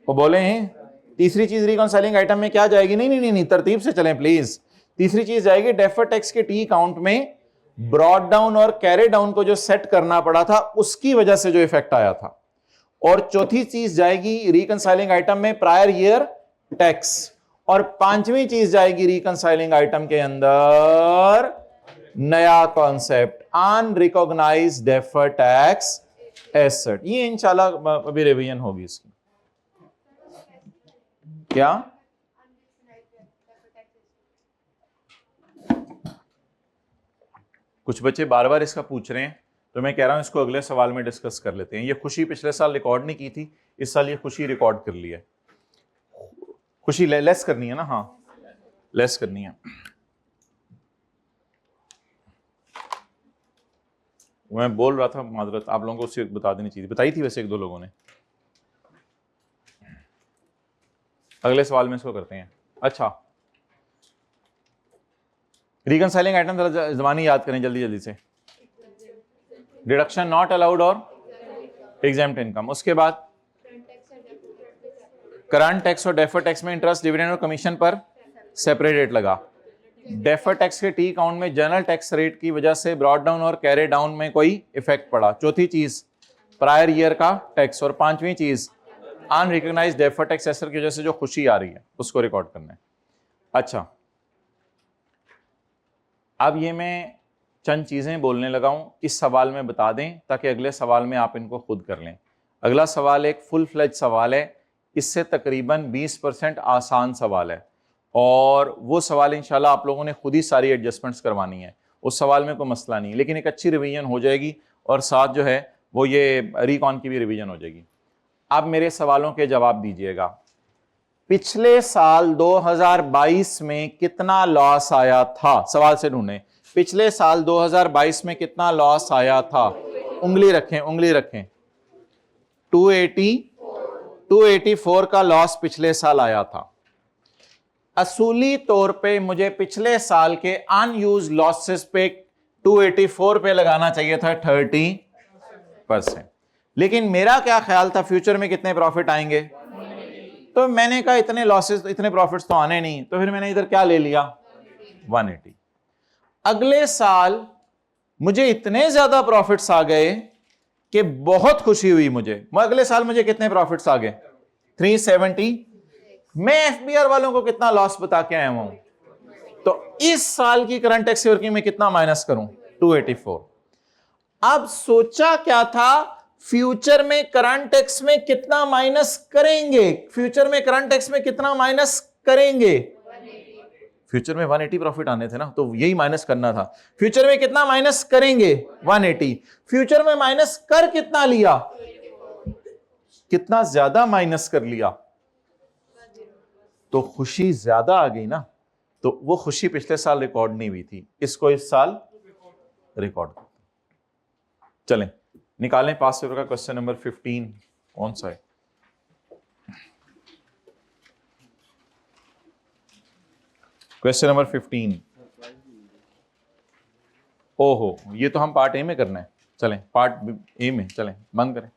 वो बोले हैं तीसरी चीज रिकॉन्साइलिंग आइटम में क्या जाएगी? नहीं, तरतीब से चलें प्लीज। तीसरी चीज जाएगी डेफर्ड टैक्स के टी अकाउंट में ब्रॉड डाउन और कैरी डाउन को जो सेट करना पड़ा था उसकी वजह से जो इफेक्ट आया था। और चौथी चीज जाएगी रिकंसाइलिंग आइटम में प्रायर ईयर टैक्स। और पांचवी चीज जाएगी रिकंसाइलिंग आइटम के अंदर नया concept unrecognised deferred tax asset. ये इंशाल्लाह अभी रिवीजन होगी इसकी। क्या कुछ बच्चे बार बार इसका पूछ रहे हैं, तो मैं कह रहा हूं इसको अगले सवाल में डिस्कस कर लेते हैं। ये खुशी पिछले साल रिकॉर्ड नहीं की थी, इस साल ये खुशी रिकॉर्ड कर ली है। खुशी लेस करनी है ना? हाँ, लेस करनी है। मैं बोल रहा था, माजरत, आप लोगों को उससे बता देनी चाहिए, बताई थी वैसे एक दो लोगों ने। अगले सवाल में इसको करते हैं। अच्छा, रिकंसाइलिंग आइटम जरा जबानी याद करें जल्दी जल्दी से। डिडक्शन नॉट अलाउड और एग्जेम्प्ट इनकम। उसके बाद करंट टैक्स और डेफर्ड टैक्स में इंटरेस्ट, डिविडेंड और कमीशन पर सेपरेट रेट लगा। डेफर्ड टैक्स के टी अकाउंट में जनरल टैक्स रेट की वजह से ब्रॉड डाउन और कैरी डाउन में कोई इफेक्ट पड़ा। चौथी चीज प्रायर ईयर का टैक्स। और पांचवी चीज अनरिकॉग्नाइज्ड डेफर्ड टैक्स एसेट की वजह से जो खुशी आ रही है उसको रिकॉर्ड करना है। अच्छा, अब ये मैं चंद चीजें बोलने लगा हूं, इस सवाल में बता दें ताकि अगले सवाल में आप इनको खुद कर लें। अगला सवाल एक फुल फ्लेज सवाल है, इससे तकरीबन 20% आसान सवाल है, और वो सवाल इंशाल्लाह आप लोगों ने खुद ही सारी एडजस्टमेंट्स करवानी है। उस सवाल में कोई मसला नहीं, लेकिन एक अच्छी रिवीजन हो जाएगी और साथ जो है वो ये रिकॉन की भी रिवीजन हो जाएगी। अब मेरे सवालों के जवाब दीजिएगा। पिछले साल 2022 में कितना लॉस आया था? सवाल से ढूंढें, पिछले साल 2022 में कितना लॉस आया था? उंगली रखें, उंगली रखें। 284 का लॉस पिछले साल आया था। असूली तौर पे मुझे पिछले साल के अनयूज लॉसेस पे 284 पे लगाना चाहिए था 30%, लेकिन मेरा क्या ख्याल था फ्यूचर में कितने प्रॉफिट आएंगे, तो मैंने कहा इतने लॉसेस इतने प्रॉफिट्स तो आने नहीं, तो फिर मैंने इधर क्या ले लिया 180। अगले साल मुझे इतने ज्यादा प्रॉफिट्स आ गए कि बहुत खुशी हुई मुझे। अगले साल मुझे कितने प्रॉफिट्स आ गए 370। मैं एफबीआर वालों को कितना लॉस बता के आया हूं, तो इस साल की करंट टैक्स वर्किंग में कितना माइनस करूं 284। अब सोचा क्या था, फ्यूचर में करंट टैक्स में कितना माइनस करेंगे, फ्यूचर में करंट टैक्स में कितना माइनस करेंगे। फ्यूचर में 180 प्रॉफिट आने थे ना, तो यही माइनस करना था। फ्यूचर में कितना माइनस करेंगे 180। फ्यूचर में माइनस कर कितना लिया, कितना ज्यादा माइनस कर लिया, तो खुशी ज्यादा आ गई ना। तो वो खुशी पिछले साल रिकॉर्ड नहीं हुई थी, इसको इस साल रिकॉर्ड। चलें निकालें पास पेपर का क्वेश्चन नंबर 15 कौन सा है। Question number 15। ओहो, ये तो हम पार्ट ए में करना है। चलें पार्ट ए में, चलें बंद करें।